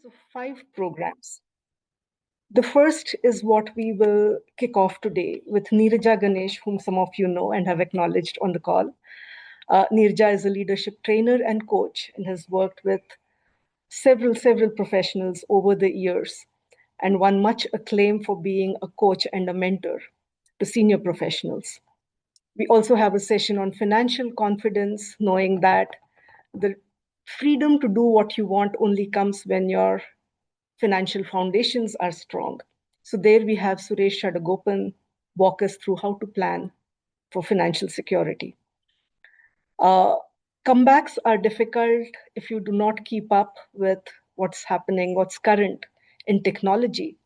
So, 5 programs. The first is what we will kick off today with Neeraja Ganesh, whom some of you know and have acknowledged on the call. Neeraja is a leadership trainer and coach and has worked with several professionals over the years and won much acclaim for being a coach and a mentor to senior professionals. We also have a session on financial confidence, knowing that the freedom to do what you want only comes when your financial foundations are strong. So, there we have Suresh Shadagopan walk us through how to plan for financial security. Uh, Comebacks are difficult if you do not keep up with what's happening, what's current in technology.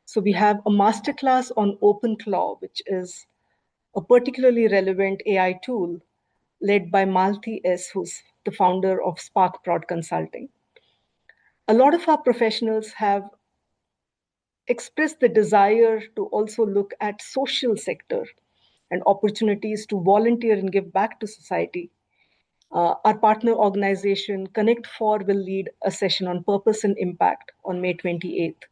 So, we have a masterclass on OpenClaw, which is a particularly relevant AI tool led by Malti S., who's the founder of Spark Prod Consulting. A lot of our professionals have expressed the desire to also look at social sector and opportunities to volunteer and give back to society. Our partner organization, Connect4, will lead a session on purpose and impact on May 28th.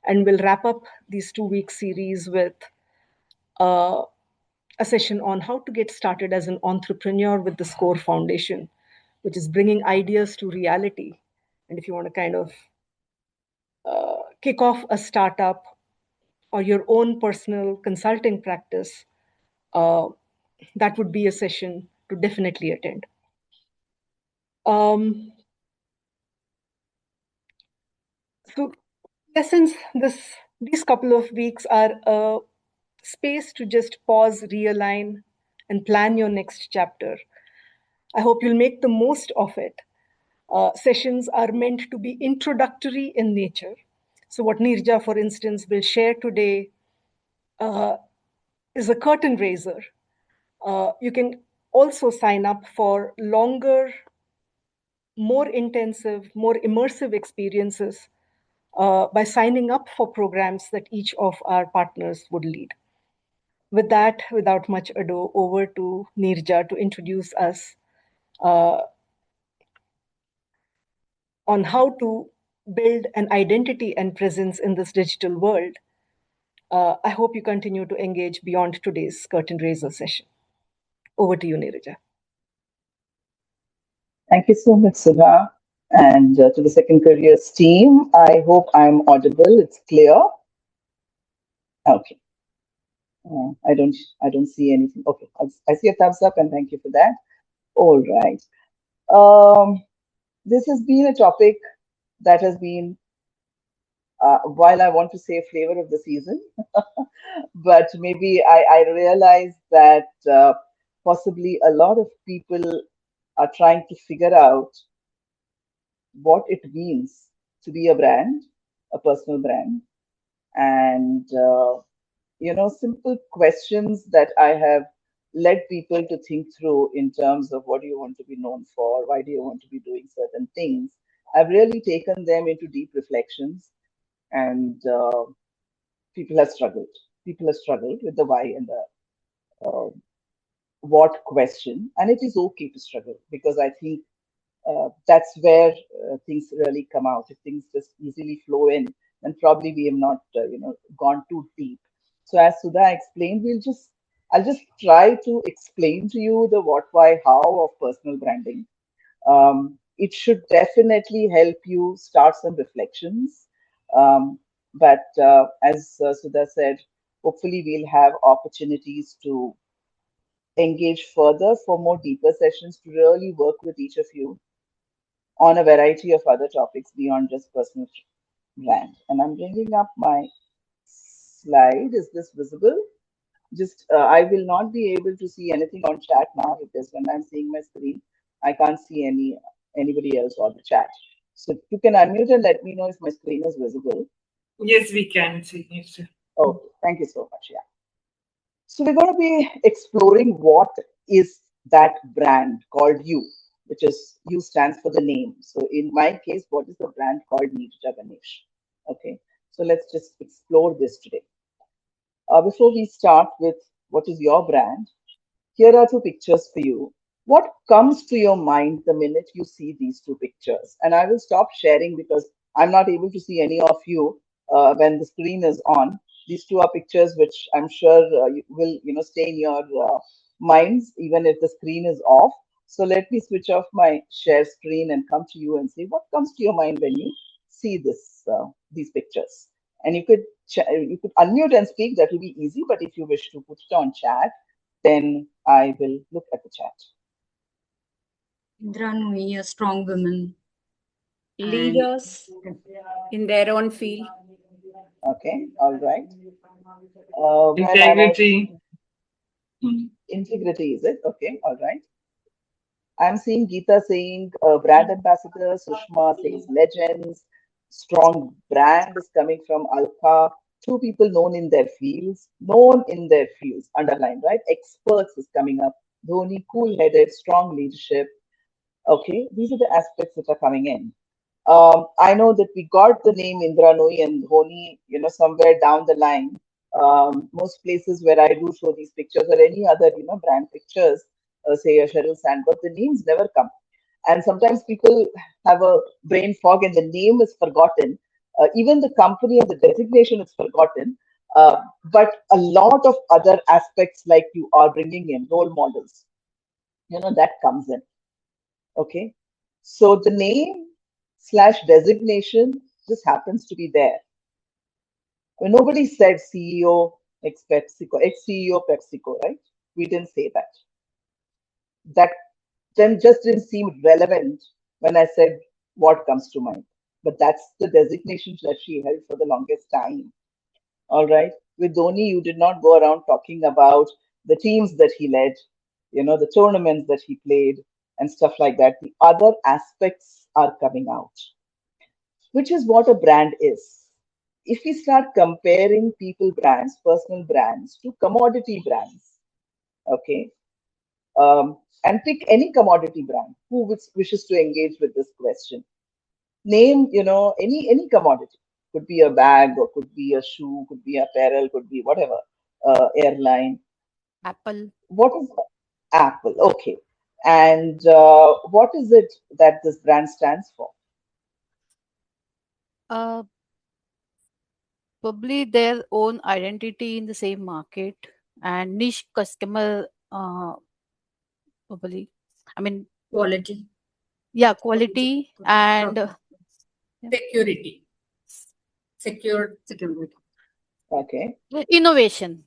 And we'll wrap up these 2-week series with a session on how to get started as an entrepreneur with the SCORE Foundation, which is bringing ideas to reality. And if you want to kind of kick off a startup or your own personal consulting practice, uh, that would be a session to definitely attend. Um, so, in essence, these couple of weeks are a space to just pause, realign, and plan your next chapter. I hope you'll make the most of it. Sessions are meant to be introductory in nature. So, what Nirja, for instance, will share today is a curtain raiser. You can also sign up for longer, more intensive, more immersive experiences by signing up for programs that each of our partners would lead. With that, without much ado, over to Nirja to introduce us uh, on how to build an identity and presence in this digital world. I hope you continue to engage beyond today's curtain raiser session. Over to you, Nirja. Thank you so much, Sudha. And to the Second Careers team, I hope I'm audible. It's clear. Okay. I don't see anything. Okay. I see a thumbs up, and thank you for that. All right. Um, this has been a topic that has been, while I want to say flavor of the season, but maybe I realize that possibly a lot of people are trying to figure out what it means to be a brand, a personal brand, and simple questions that I have led people to think through in terms of what do you want to be known for, why do you want to be doing certain things. I've really taken them into deep reflections, and people have struggled. People have struggled with the why and the uh, what question, and it is okay to struggle because I think that's where things really come out. If things just easily flow in, then probably we have not, gone too deep. So as Sudha explained, I'll just try to explain to you the what, why, how of personal branding. It should definitely help you start some reflections. But as Sudha said, hopefully we'll have opportunities to engage further for more deeper sessions to really work with each of you on a variety of other topics beyond just personal brand. And I'm bringing up my slide. Is this visible? Just I will not be able to see anything on chat now because when I'm seeing my screen, I can't see anybody else on the chat. So you can unmute and let me know if my screen is visible. Yes, we can see it. Okay, thank you so much. Yeah. So we're going to be exploring what is that brand called you, which is you stands for the name. So in my case, what is the brand called Neerja Ganesh? Okay, so let's just explore this today. Before we start with what is your brand, here are two pictures for you. What comes to your mind the minute you see these two pictures? And I will stop sharing because I'm not able to see any of you when the screen is on. These two are pictures which I'm sure will stay in your minds even if the screen is off. So let me switch off my share screen and come to you and see what comes to your mind when you see these pictures. And you could unmute and speak. That will be easy. But if you wish to put it on chat, then I will look at the chat. Indra Nooyi, a strong woman. Leaders in their own field. Okay, all right. Well, I'm also Integrity. integrity, is it? Okay, all right. I'm seeing Geeta saying brand ambassador, Sushma says legends, strong brand is coming from Alpha, two people known in their fields, underlined, right? Experts is coming up. Dhoni, cool headed, strong leadership. Okay, these are the aspects that are coming in. I know that we got the name Indra Nooyi and Dhoni, somewhere down the line. Most places where I do show these pictures or any other, brand pictures, say a Sheryl Sandberg, the names never come. And sometimes people have a brain fog and the name is forgotten. Even the company and the designation is forgotten. But a lot of other aspects, like you are bringing in role models, that comes in. Okay. So the name slash designation just happens to be there. When nobody said CEO ex PepsiCo, ex CEO PepsiCo, right? We didn't say that. That then just didn't seem relevant when I said what comes to mind. But that's the designation that she held for the longest time. All right. With Dhoni, you did not go around talking about the teams that he led, the tournaments that he played, and stuff like that. The other aspects are coming out, which is what a brand is. If we start comparing people brands, personal brands, to commodity brands, okay, and pick any commodity brand who wishes to engage with this question. Name, any commodity. Could be a bag, or could be a shoe, could be apparel, could be whatever, airline. Apple. What is Apple? Okay. And what is it that this brand stands for? Uh, Probably their own identity in the same market and niche customer. Probably, I mean, Quality. yeah, quality and yeah, Security. Security. Okay. innovation.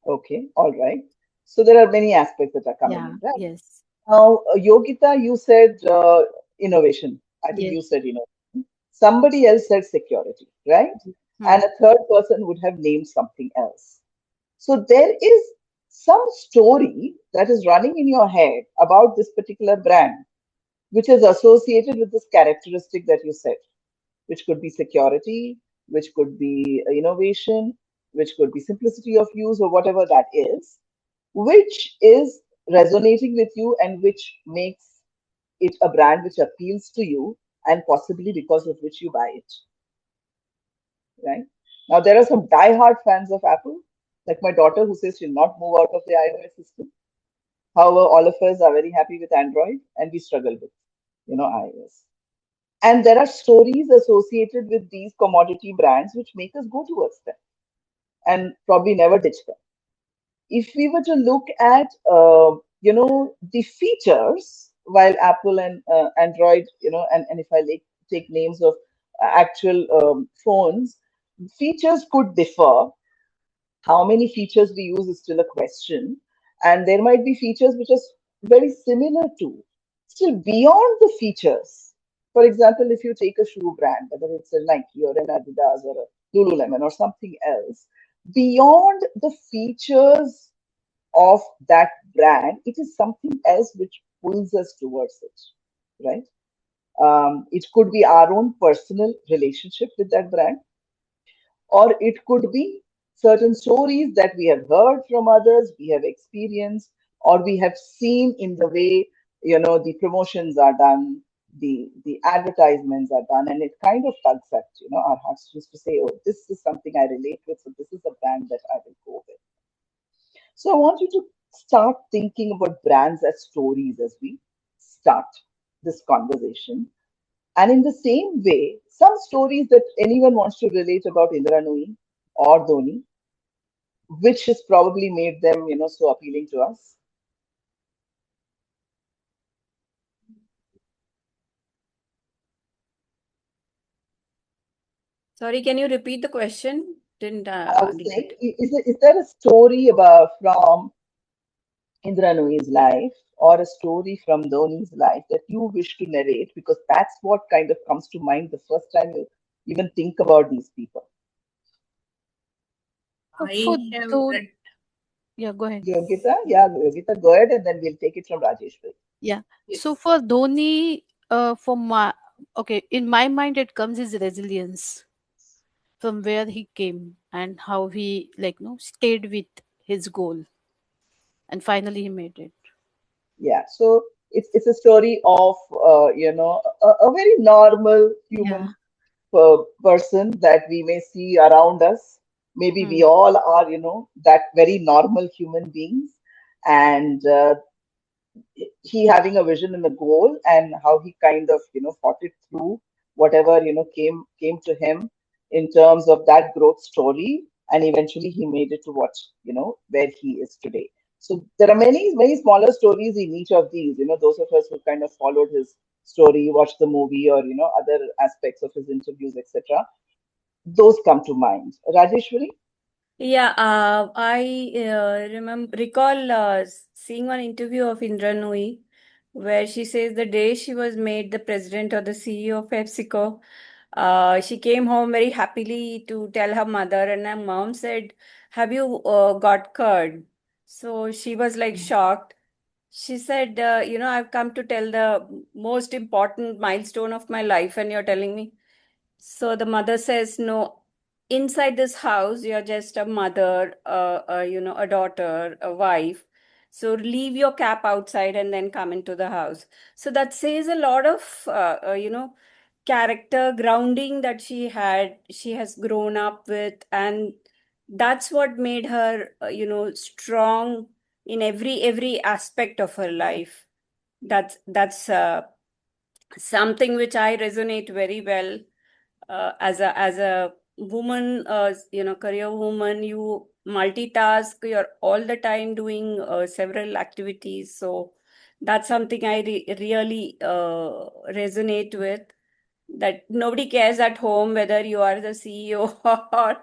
Okay. All right. So there are many aspects that are coming Yeah, in, right? yes, Now, Yogita, you said innovation. I think Yes. you said innovation. Somebody else said security, right? hmm. And a third person would have named something else. So there is some story that is running in your head about this particular brand, which is associated with this characteristic that you said, which could be security, which could be innovation, which could be simplicity of use, or whatever that is, which is resonating with you and which makes it a brand which appeals to you and possibly because of which you buy it, right? Now, there are some die-hard fans of Apple, like my daughter who says she'll not move out of the iOS system. However, all of us are very happy with Android and we struggle with, iOS. And there are stories associated with these commodity brands which make us go towards them and probably never ditch them. If we were to look at, the features, while Apple and Android, and if I take names of actual phones, features could differ. How many features we use is still a question. And there might be features which are very similar to, still beyond the features. For example, if you take a shoe brand, whether it's a Nike or an Adidas or a Lululemon or something else, beyond the features of that brand, it is something else which pulls us towards it, right? It could be our own personal relationship with that brand, or it could be certain stories that we have heard from others, we have experienced, or we have seen in the way the promotions are done, the advertisements are done, and it kind of tugs at our hearts just to say, oh, this is something I relate with, so this is a brand that I will go with. So I want you to start thinking about brands as stories as we start this conversation. And in the same way, some stories that anyone wants to relate about Indra Nooyi or Dhoni, which has probably made them, so appealing to us. Sorry, can you repeat the question? Didn't I was get saying, it. is there a story about from Indra Nooyi's life or a story from Dhoni's life that you wish to narrate? Because that's what kind of comes to mind the first time you even think about these people. For I have those, read. yeah, go ahead. Yogita, yeah, Yogita, go ahead, and then we'll take it from Rajeshwari. Yeah. So Yes. for Dhoni, for my okay, in my mind, it comes his resilience from where he came and how he stayed with his goal and finally he made it. Yeah, so it's a story of a very normal Yeah. human person that we may see around us. Maybe we Hmm. all are, that very normal human beings, and he having a vision and a goal, and how he kind of fought it through whatever came to him in terms of that growth story, and eventually he made it to what where he is today. So there are many smaller stories in each of these. Those of us who kind of followed his story, watched the movie, or other aspects of his interviews, etc. Those come to mind. Rajeshwari. Yeah, I recall seeing one interview of Indra Nooyi where she says the day she was made the president or the CEO of PepsiCo, she came home very happily to tell her mother, and her mom said, "Have you got curd?" So she was like shocked. She said, I've come to tell the most important milestone of my life, and you're telling me. So the mother says, "No, inside this house, you're just a mother, a daughter, a wife. So leave your cap outside and then come into the house." So that says a lot of, character grounding that she had, she has grown up with, and that's what made her, strong in every aspect of her life. That's something which I resonate very well as a woman, career woman. You multitask, you're all the time doing several activities, so that's something I really resonate with, that nobody cares at home whether you are the CEO or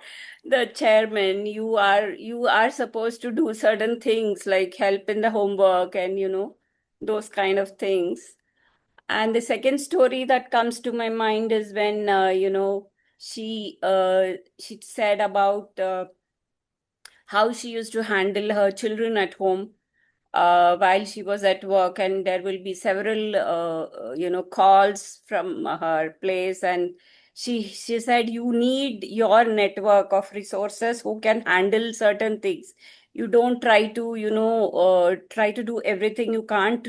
the chairman. You are supposed to do certain things like help in the homework and those kind of things. And the second story that comes to my mind is when she said about how she used to handle her children at home while she was at work, and there will be several calls from her place, and she said you need your network of resources who can handle certain things. You don't try to try to do everything. You can't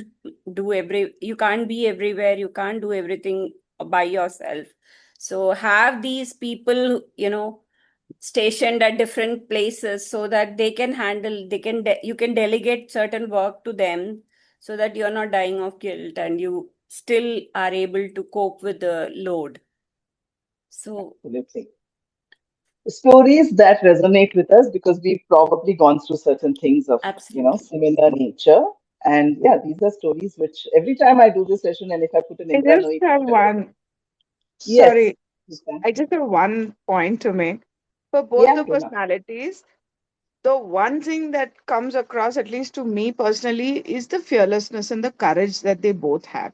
be everywhere, you can't do everything by yourself. So have these people stationed at different places so that they can handle, you can delegate certain work to them, so that you're not dying of guilt and you still are able to cope with the load. So Absolutely. Stories that resonate with us because we've probably gone through certain things of absolutely. similar nature. And yeah, these are stories which every time I do this session, and if I put an I Indra just Nooyi have picture, one, yes, sorry, you can. I just have one point to make. For both Yeah, the Rona. personalities, the one thing that comes across, at least to me personally, is the fearlessness and the courage that they both have.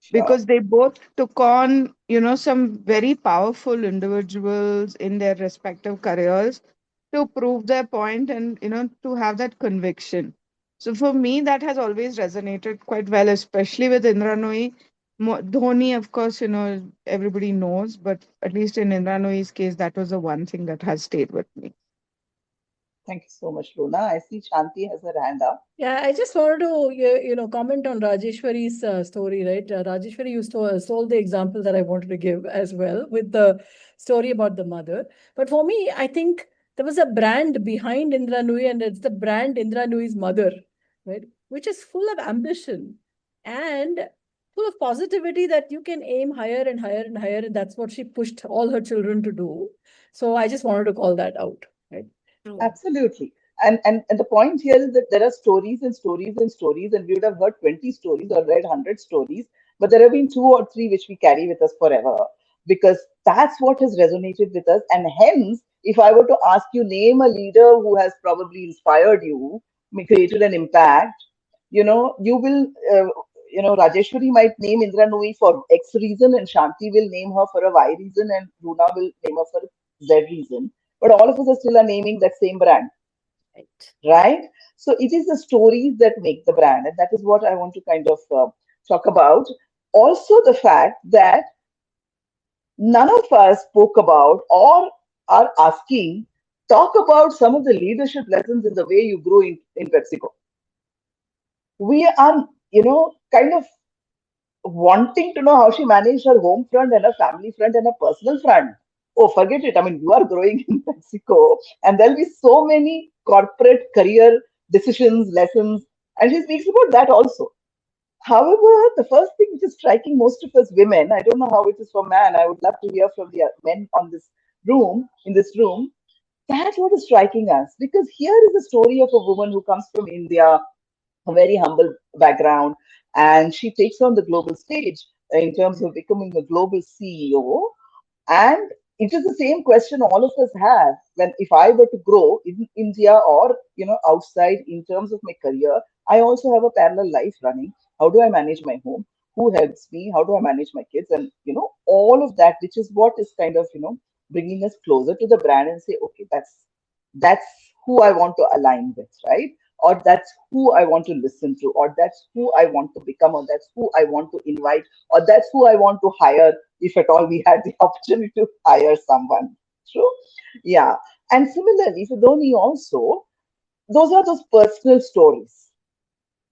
Sure. Because they both took on, some very powerful individuals in their respective careers to prove their point and, to have that conviction. So for me, that has always resonated quite well, especially with Indra Nooyi. Dhoni, of course, everybody knows, but at least in Indra Nooyi's case, that was the one thing that has stayed with me. Thank you so much, Rona. I see Shanti has her hand up. Yeah, I just wanted to comment on Rajeshwari's story, right? Rajeshwari used to stole the example that I wanted to give as well with the story about the mother. But for me, I think there was a brand behind Indra Nooyi, and it's the brand Indra Nooyi's mother, right? Which is full of ambition. And full of positivity that you can aim higher and higher and higher. And that's what she pushed all her children to do. So I just wanted to call that out, right? True. Absolutely. And the point here is that there are stories and stories and stories, and we would have heard 20 stories or read 100 stories, but there have been two or three which we carry with us forever because that's what has resonated with us. And hence, if I were to ask you, name a leader who has probably inspired you, created an impact, you will, Rajeshwari might name Indra Nooyi for X reason, and Shanti will name her for a Y reason, and Runa will name her for Z reason. But all of us are still are naming that same brand, Right. right? So it is the stories that make the brand, and that is what I want to kind of talk about. Also, the fact that none of us spoke about or are asking, talk about some of the leadership lessons in the way you grow in PepsiCo. We are, kind of wanting to know how she managed her home front and her family front and her personal front. Oh, forget it. I mean, you are growing in Mexico, and there'll be so many corporate career decisions, lessons, and she speaks about that also. However, the first thing which is striking most of us women, I don't know how it is for men. I would love to hear from the men on this in this room. That's what is striking us because here is the story of a woman who comes from India, a very humble background, and she takes on the global stage in terms of becoming a global CEO. And it is the same question all of us have when if I were to grow in India or outside in terms of my career, I also have a parallel life running. How do I manage my home? Who helps me? How do I manage my kids? And all of that, which is what is kind of bringing us closer to the brand and say, okay, that's who I want to align with, right? Or that's who I want to listen to, or that's who I want to become, or that's who I want to invite, or that's who I want to hire if at all we had the opportunity to hire someone. True? Yeah. And similarly, for Dhoni also, those are those personal stories,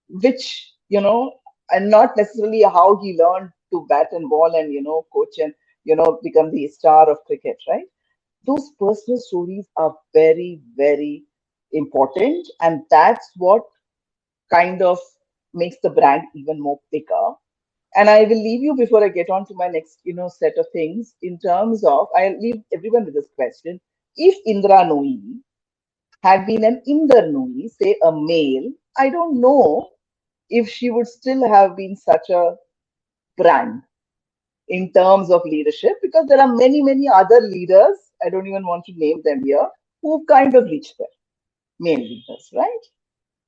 which, and not necessarily how he learned to bat and ball and, coach and, become the star of cricket, right? Those personal stories are very, very important. And that's what kind of makes the brand even more bigger. And I will leave you before I get on to my next, set of things in terms of, I'll leave everyone with this question. If Indra Nooyi had been an Inder Nooyi, say a male, I don't know if she would still have been such a brand in terms of leadership because there are many, many other leaders, I don't even want to name them here, who kind of reached there, male leaders, right?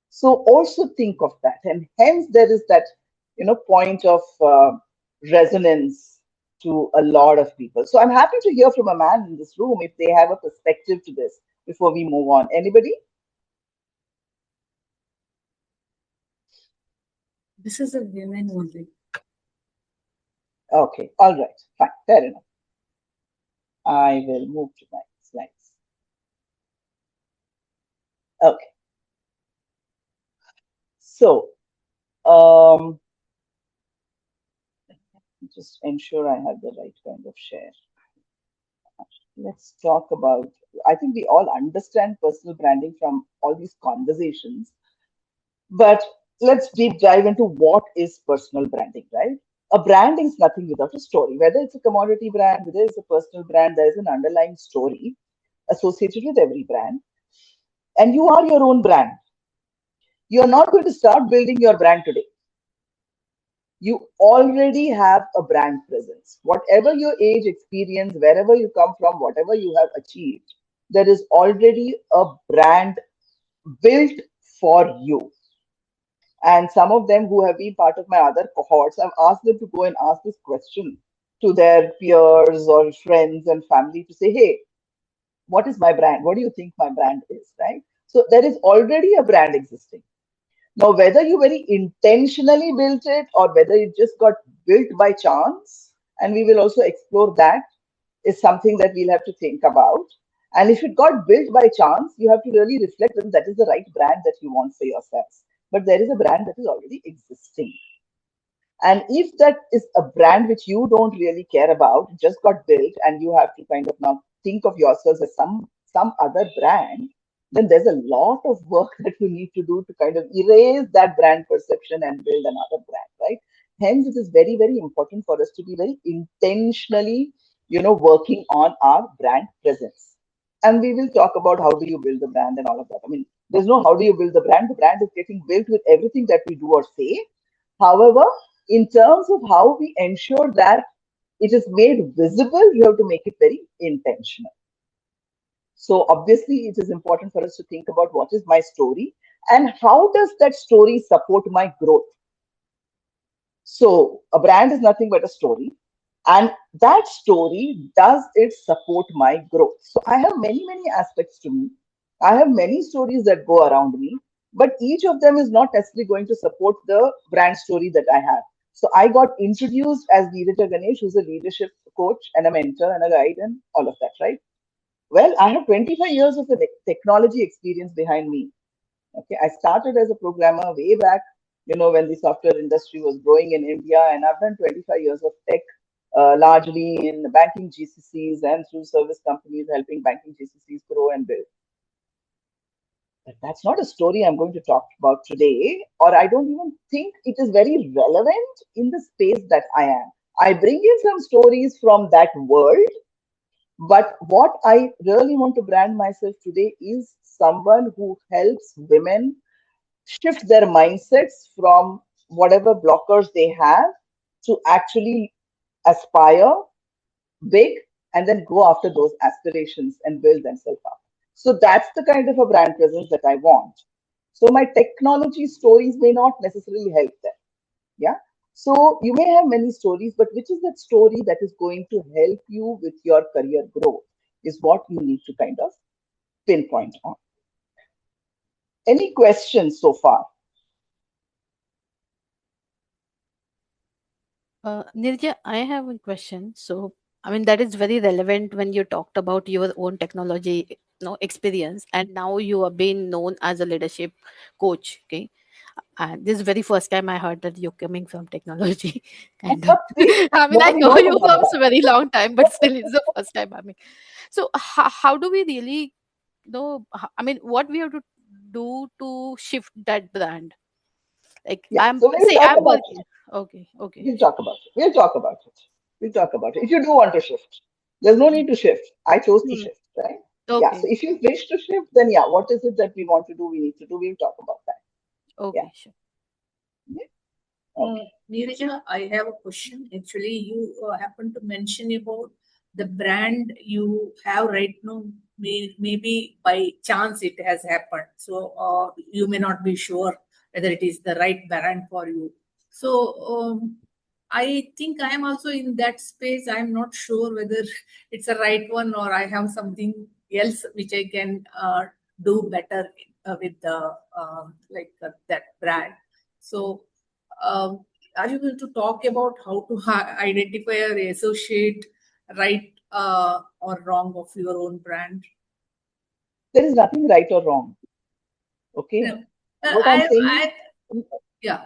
So also think of that, and hence there is that point of resonance to a lot of people. So I'm happy to hear from a man in this room if they have a perspective to this before we move on. Anybody? This is a women only. Okay, all right, fine, fair enough. I will move to my slides. Okay, so just ensure I have the right kind of share. Let's talk about, I think we all understand personal branding from all these conversations, but let's deep dive into what is personal branding, right? A branding is nothing without a story. Whether it's a commodity brand, whether it's a personal brand, there is an underlying story associated with every brand. And you are your own brand. You're not going to start building your brand today. You already have a brand presence. Whatever your age, experience, wherever you come from, whatever you have achieved, there is already a brand built for you. And some of them who have been part of my other cohorts, I've asked them to go and ask this question to their peers or friends and family to say, hey, what is my brand? What do you think my brand is, right? So there is already a brand existing. Now, whether you very intentionally built it or whether it just got built by chance, and we will also explore that, is something that we'll have to think about. And if it got built by chance, you have to really reflect whether that is the right brand that you want for yourselves. But there is a brand that is already existing. And if that is a brand which you don't really care about, it just got built, and you have to kind of now think of yourselves as some other brand, then there's a lot of work that you need to do to kind of erase that brand perception and build another brand, right? hence it is very, very important for us to be very intentionally, working on our brand presence. And we will talk about how do you build the brand and all of that. I mean, there's no how do you build the brand. The brand is getting built with everything that we do or say. However, in terms of how we ensure that it is made visible, you have to make it very intentional. So obviously, it is important for us to think about what is my story and how does that story support my growth. So a brand is nothing but a story, and that story, does it support my growth? So I have many, many aspects to me. I have many stories that go around me, but each of them is not necessarily going to support the brand story that I have. So I got introduced as Neeraj Ganesh, who's a leadership coach and a mentor and a guide and all of that, right? Well, I have 25 years of the technology experience behind me. Okay, I started as a programmer way back, when the software industry was growing in India, and I've done 25 years of tech, largely in banking GCCs and through service companies, helping banking GCCs grow and build. But that's not a story I'm going to talk about today, or I don't even think it is very relevant in the space that I am. I bring in some stories from that world, but what I really want to brand myself today is someone who helps women shift their mindsets from whatever blockers they have to actually aspire big and then go after those aspirations and build themselves up. So that's the kind of a brand presence that I want. So my technology stories may not necessarily help them. Yeah. So you may have many stories, but which is that story that is going to help you with your career growth is what you need to kind of pinpoint on. Any questions so far? Nirja, I have a question. So, I mean, that is very relevant when you talked about your own technology, experience, and now you are being known as a leadership coach. Okay, and this is very first time I heard that you're coming from technology, kind of. See, I mean, I nobody know knows you about from that. a very long time, but still, it's the first time. I mean, so how do we really know? I mean, what we have to do to shift that brand? Like, Yeah, so we'll talk I'm about working. it. Okay, okay, We'll talk about it. We'll talk about it. We'll talk about it. If you do want to shift, there's no need to shift. I chose to hmm, shift, right? Yeah. So okay, if you wish to shift, then yeah, what is it that we want to do? We need to do. We'll talk about that. Yeah. okay, sure. Yeah. Okay. Neeraja, I have a question. Actually, you happen to mention about the brand you have right now. Maybe by chance it has happened. So you may not be sure whether it is the right brand for you. So I think I am also in that space. I am not sure whether it's a right one or I have something else which I can do better with the that brand. So are you going to talk about how to identify or associate right or wrong of your own brand? There is nothing right or wrong. Okay. No. What I'm saying is, Yeah,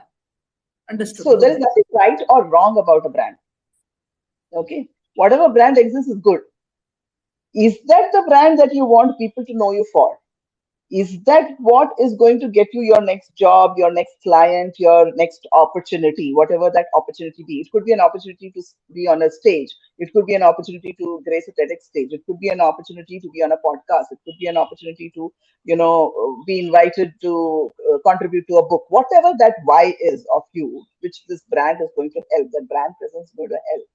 understood. so Go there is ahead. nothing right or wrong about a brand. Okay. Whatever brand exists is good. Is that the brand that you want people to know you for? Is that what is going to get you your next job, your next client, your next opportunity, whatever that opportunity be? It could be an opportunity to be on a stage. It could be an opportunity to grace a TEDx stage. It could be an opportunity to be on a podcast. It could be an opportunity to, be invited to contribute to a book. Whatever that why is of you, which this brand is going to help, that brand presence is going to help.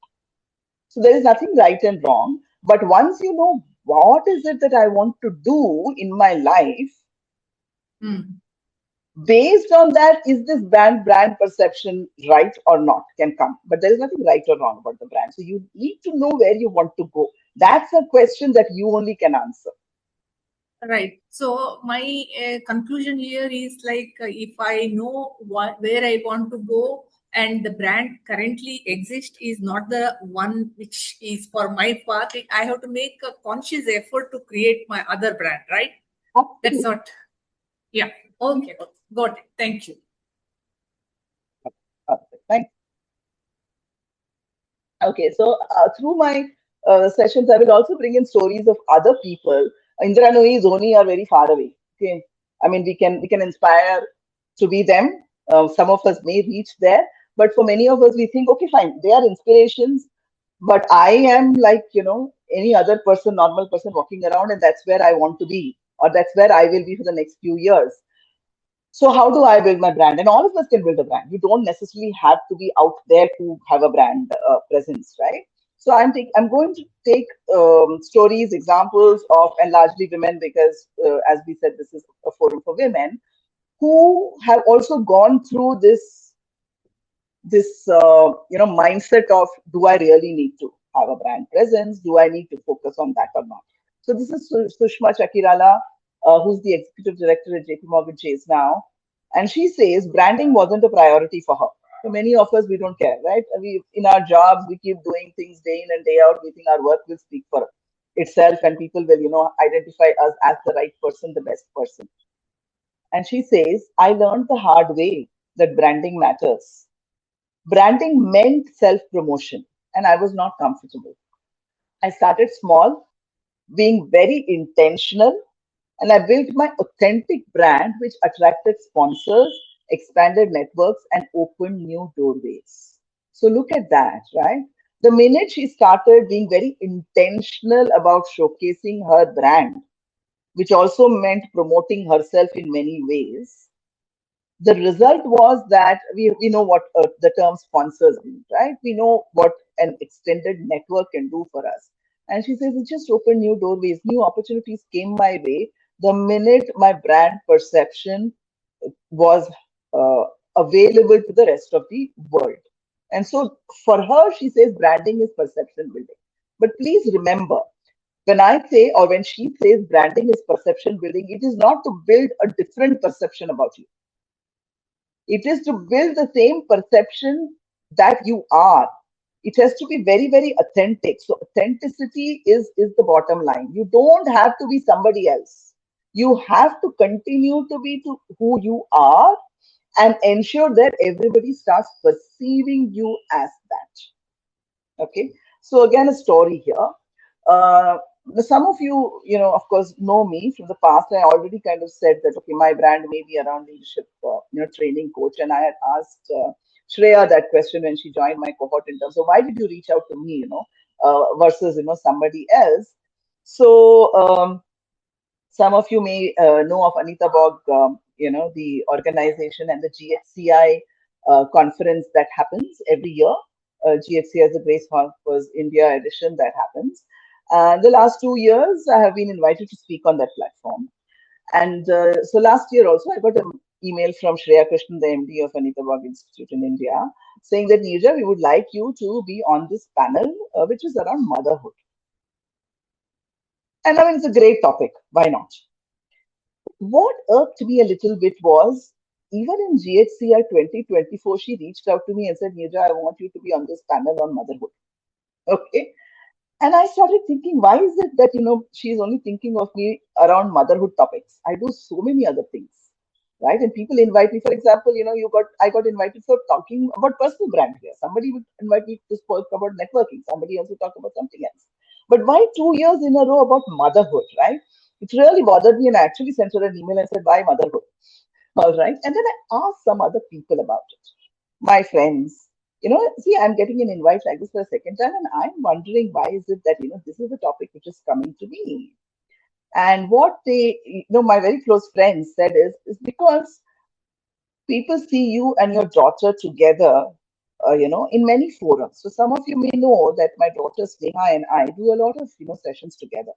So there is nothing right and wrong. But once you know what is it that I want to do in my life, Hmm. based on that, is this brand perception right or not can come. But there is nothing right or wrong about the brand. So you need to know where you want to go. That's a question that you only can answer. Right. So my conclusion here is like if I know where I want to go and the brand currently exists is not the one which is for my path, I have to make a conscious effort to create my other brand, right? That's Absolutely. what. Yeah. Okay. Got it. Thank you. Thanks. Okay, so through my sessions, I will also bring in stories of other people. Indra Nooyi, Zoni are very far away. Okay, I mean we can inspire to be them. Some of us may reach there, But for many of us, we think, okay, fine, they are inspirations, but I am like, any other person, normal person walking around, and that's where I want to be, or that's where I will be for the next few years. So how do I build my brand? And all of us can build a brand. You don't necessarily have to be out there to have a brand presence, right? So I'm going to take stories, examples of, and largely women, because as we said, this is a forum for women who have also gone through this mindset of, do I really need to have a brand presence? Do I need to focus on that or not? So this is Sushma Chakirala, who's the executive director at JP Morgan Chase now, and she says branding wasn't a priority for her. For many of us, we don't care, right? We, in our jobs, we keep doing things day in and day out. We think our work will speak for itself, and people will, identify us as the right person, the best person. And she says, I learned the hard way that branding matters. Branding meant self promotion, and I was not comfortable. I started small, being very intentional, and I built my authentic brand, which attracted sponsors, expanded networks, and opened new doorways. So look at that, right? The minute she started being very intentional about showcasing her brand, which also meant promoting herself in many ways, the result was that we know what the term sponsors mean, right? We know what an extended network can do for us. And she says, it just opened new doorways, new opportunities came my way the minute my brand perception was uh, available to the rest of the world. And so for her, she says branding is perception building. But please remember, when I say, or when she says branding is perception building, it is not to build a different perception about you. It is to build the same perception that you are. It has to be very, very authentic. So authenticity is the bottom line. You don't have to be somebody else. You have to continue to be to who you are and ensure that everybody starts perceiving you as that. Okay. So again, a story here. Uh, some of you, of course, know me from the past. I already kind of said that, okay, my brand may be around leadership, training coach. And I had asked Shreya that question when she joined my cohort in terms of why did you reach out to me, versus, somebody else. So some of you may know of Anita Bog, the organization and the GHCI conference that happens every year. GHCI is the Grace Hopper's India edition that happens. The last 2 years, I have been invited to speak on that platform. And so last year also, I got an email from Shreya Krishnan, the MD of Anita Bog Institute in India, saying that, Neerja, we would like you to be on this panel, which is around motherhood. And I mean, it's a great topic. Why not? What irked me a little bit was, even in GHCI 2024, she reached out to me and said, Neerja, I want you to be on this panel on motherhood. Okay. And I started thinking, why is it that, she's only thinking of me around motherhood topics? I do so many other things, right? And people invite me, for example, I got invited for talking about personal brand here. Somebody would invite me to talk about networking. Somebody else would talk about something else. But why 2 years in a row about motherhood, right? It really bothered me, and I actually sent her an email and said, why motherhood? All right. And then I asked some other people about it, my friends. See, I'm getting an invite like this for a second time, and I'm wondering why is it that, this is the topic which is coming to me. And what they, my very close friends said is because people see you and your daughter together, in many forums. So some of you may know that my daughter Sneha and I do a lot of, sessions together.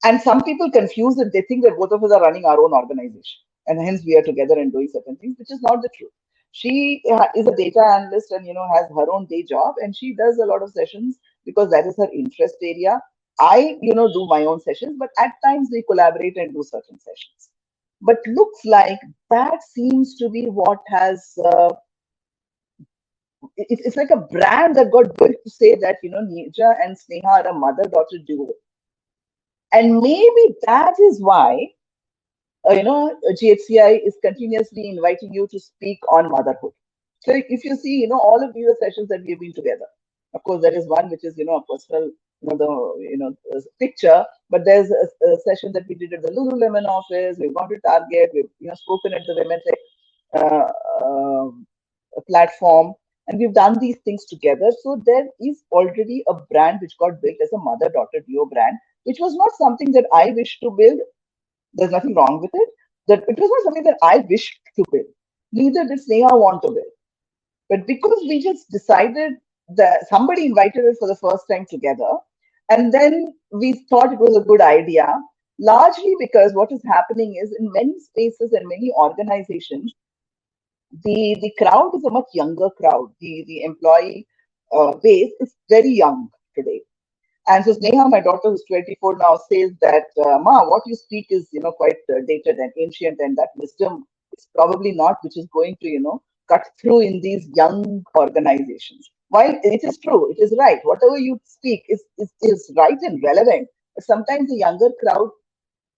And some people confuse it. They think that both of us are running our own organization. And hence we are together and doing certain things, which is not the truth. She is a data analyst and, has her own day job. And she does a lot of sessions because that is her interest area. I, do my own sessions, but at times we collaborate and do certain sessions. But looks like that seems to be what has, it's like a brand that got built to say that, Neerja and Sneha are a mother-daughter duo. And maybe that is why, GHCI is continuously inviting you to speak on motherhood. So if you see, all of these are sessions that we've been together. Of course, there is one which is, a personal, picture, but there's a session that we did at the Lululemon office. We've gone to Target. We've, spoken at the Women's platform, and we've done these things together. So there is already a brand which got built as a mother-daughter duo brand, which was not something that I wish to build. There's nothing wrong with it. That it was not something that I wished to build. Neither did Sneha want to build. But because we just decided that somebody invited us for the first time together, and then we thought it was a good idea, largely because what is happening is in many spaces and many organizations, the crowd is a much younger crowd. The employee base is very young today. And so Sneha, my daughter who's 24 now, says that, Ma, what you speak is, quite dated and ancient, and that wisdom is probably not, which is going to, cut through in these young organizations. While it is true, it is right. Whatever you speak is right and relevant. But sometimes the younger crowd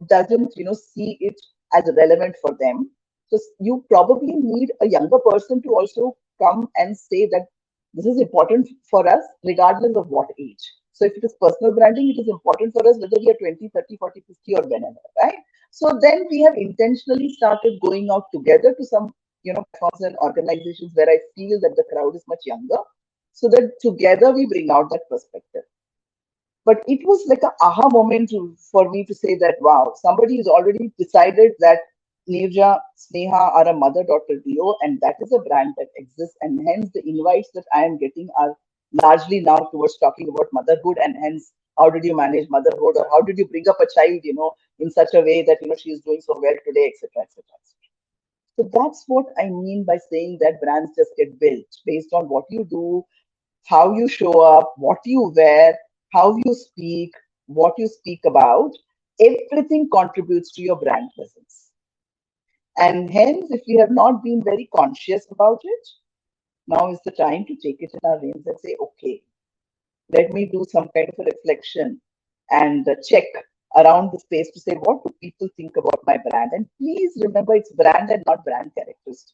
doesn't, see it as relevant for them. So you probably need a younger person to also come and say that this is important for us, regardless of what age. So if it is personal branding, it is important for us whether we are 20, 30, 40, 50 or whenever, right? So then we have intentionally started going out together to some, platforms and organizations where I feel that the crowd is much younger, so that together we bring out that perspective. But it was like an aha moment for me to say that, wow, somebody has already decided that Nirja, Sneha are a mother-daughter duo, and that is a brand that exists. And hence the invites that I am getting are largely now towards talking about motherhood, and hence how did you manage motherhood, or how did you bring up a child, in such a way that, she is doing so well today, etc., etc. So that's what I mean by saying that brands just get built based on what you do, how you show up, what you wear, how you speak, what you speak about. Everything contributes to your brand presence. And hence, if we have not been very conscious about it, now is the time to take it in our reins and say, okay, let me do some kind of a reflection and check around the space to say, what do people think about my brand? And please remember, it's brand and not brand characteristics.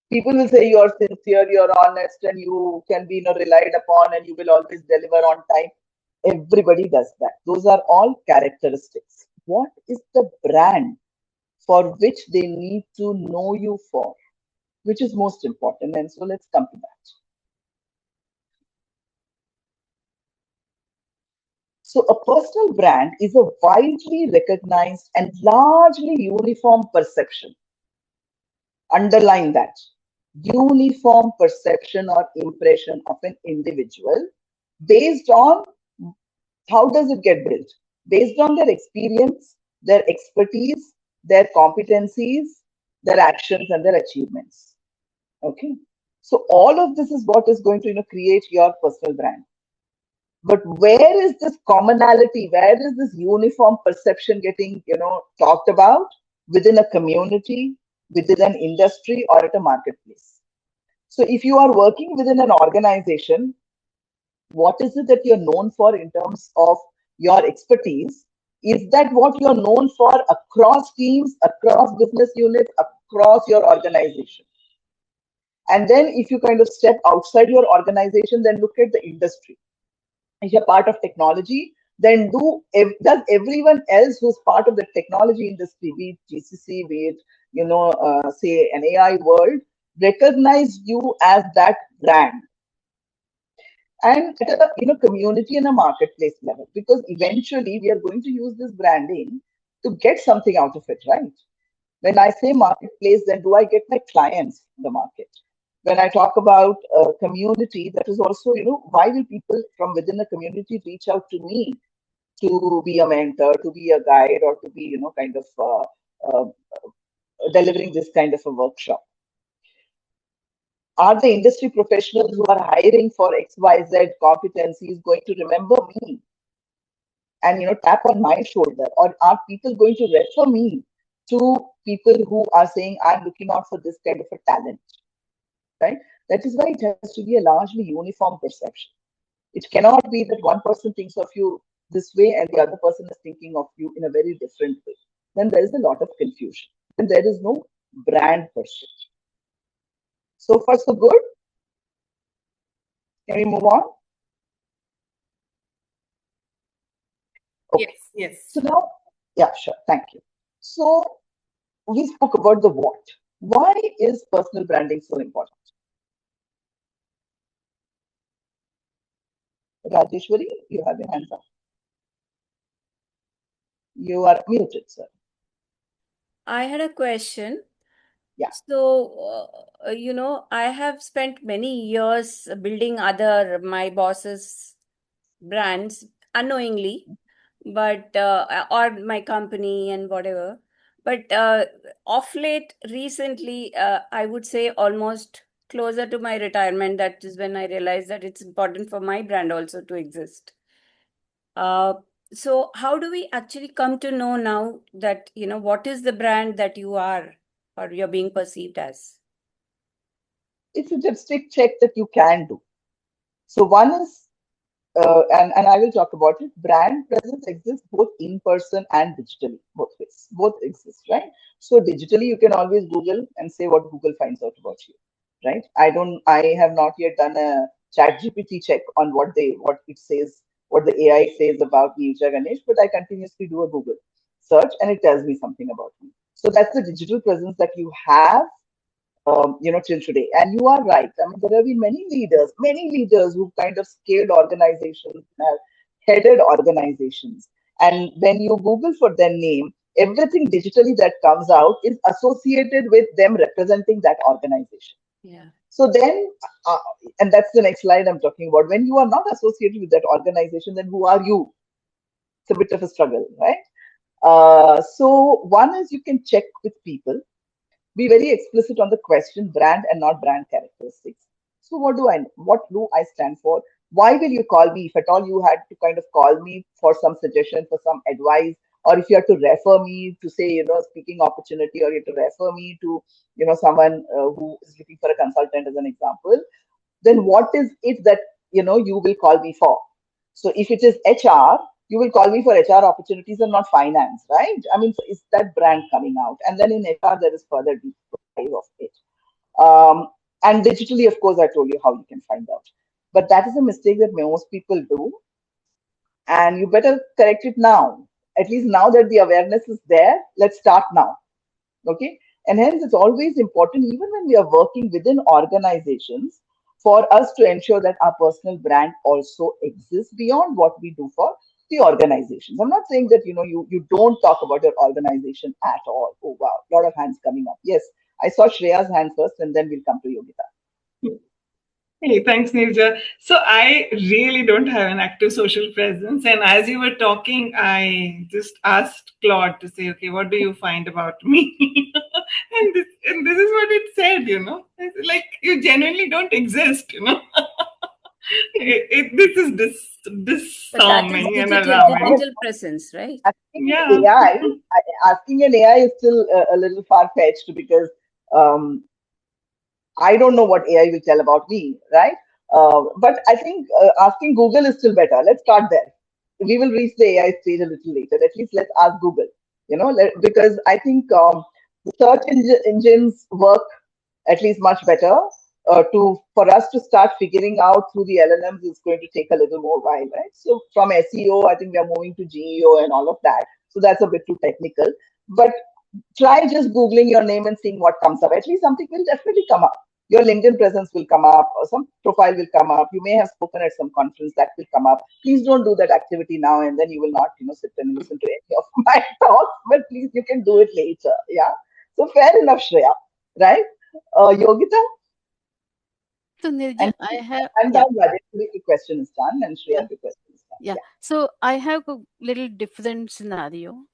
People will say you're sincere, you're honest, and you can be relied upon, and you will always deliver on time. Everybody does that. Those are all characteristics. What is the brand for which they need to know you for, which is most important? And so let's come to that. So a personal brand is a widely recognized and largely uniform perception. Underline that. Uniform perception or impression of an individual based on how does it get built? Based on their experience, their expertise, their competencies, their actions, and their achievements. Okay. So all of this is what is going to create your personal brand. But where is this commonality? Where is this uniform perception getting talked about? Within a community, within an industry, or at a marketplace. So if you are working within an organization, what is it that you're known for in terms of your expertise? Is that what you're known for across teams, across business units, across your organization? And then if you kind of step outside your organization, then look at the industry. If you're part of technology, then does everyone else who's part of the technology industry, be it GCC, be it, say an AI world, recognize you as that brand? And at a community and a marketplace level, because eventually we are going to use this branding to get something out of it, right? When I say marketplace, then do I get my clients in the market? When I talk about a community, that is also, why will people from within the community reach out to me to be a mentor, to be a guide, or to be, kind of delivering this kind of a workshop? Are the industry professionals who are hiring for XYZ competencies going to remember me and tap on my shoulder? Or are people going to refer me to people who are saying, I'm looking out for this kind of a talent? Right? That is why it has to be a largely uniform perception. It cannot be that one person thinks of you this way and the other person is thinking of you in a very different way. Then there is a lot of confusion. Then there is no brand perception. So far, so good. Can we move on? Okay. Yes. So now, yeah, sure. Thank you. So we spoke about the what. Why is personal branding so important? Rajeshwari, you have your hands up. You are muted, sir. I had a question. Yeah. So, I have spent many years building my boss's brands unknowingly, but or my company and whatever. But off late, recently, I would say almost closer to my retirement, that is when I realized that it's important for my brand also to exist. Uh, so how do we actually come to know now that, what is the brand that you are or you're being perceived as? It's a dipstick check that you can do. So one is, and I will talk about it. Brand presence exists both in person and digitally, both ways. Both exist, right? So digitally, you can always Google and say what Google finds out about you, right? I have not yet done a chat GPT check on what it says, what the AI says about Neerja Ganesh, but I continuously do a Google search and it tells me something about me. So that's the digital presence that you have till today. And you are right. I mean, there have been many leaders who kind of scaled organizations, have headed organizations. And when you Google for their name, everything digitally that comes out is associated with them representing that organization. Yeah. So then, uh, and that's the next slide I'm talking about. When you are not associated with that organization, then who are you? It's a bit of a struggle, right? So one is you can check with people, be very explicit on the question brand and not brand characteristics. So what do I stand for? Why will you call me? If at all you had to kind of call me for some suggestion, for some advice, or if you had to refer me to say, speaking opportunity, or you had to refer me to, someone who is looking for a consultant as an example, then what is it that you will call me for? So if it is HR, you will call me for HR opportunities and not finance, right? I mean, so is that brand coming out? And then in HR, there is further deep dive of it. And digitally, of course, I told you how you can find out. But that is a mistake that most people do, and you better correct it now. At least now that the awareness is there, let's start now. Okay. And hence, it's always important, even when we are working within organizations, for us to ensure that our personal brand also exists beyond what we do for the organizations. I'm not saying that you don't talk about your organization at all. Oh wow, a lot of hands coming up. Yes, I saw Shreya's hand first, and then we'll come to Yogita. Hey, thanks, Nirja. So I really don't have an active social presence. And as you were talking, I just asked Claude to say, okay, what do you find about me? and this is what it said. It's like you genuinely don't exist. This is But that is disarming and digital alarming. digital presence, right? Asking Yeah. asking an AI is still a little far fetched because um, I don't know what AI will tell about me, right? But I think asking Google is still better. Let's start there. We will reach the AI stage a little later. At least let's ask Google, because I think the search engines work at least much better. For us to start figuring out through the LLMs is going to take a little more while, right? So from SEO, I think we are moving to GEO and all of that. So that's a bit too technical. But try just Googling your name and seeing what comes up. At least something will definitely come up. Your LinkedIn presence will come up, or some profile will come up. You may have spoken at some conference that will come up. Please don't do that activity now, and then you will not, sit and listen to any of my talks. But please, you can do it later. Yeah. So fair enough, Shreya. Right? Yogita, So Nirja, and I have, I'm yeah, done. Rajesh, the question is done, and yeah, Shreya's the question is done. yeah. Yeah. So I have a little different scenario.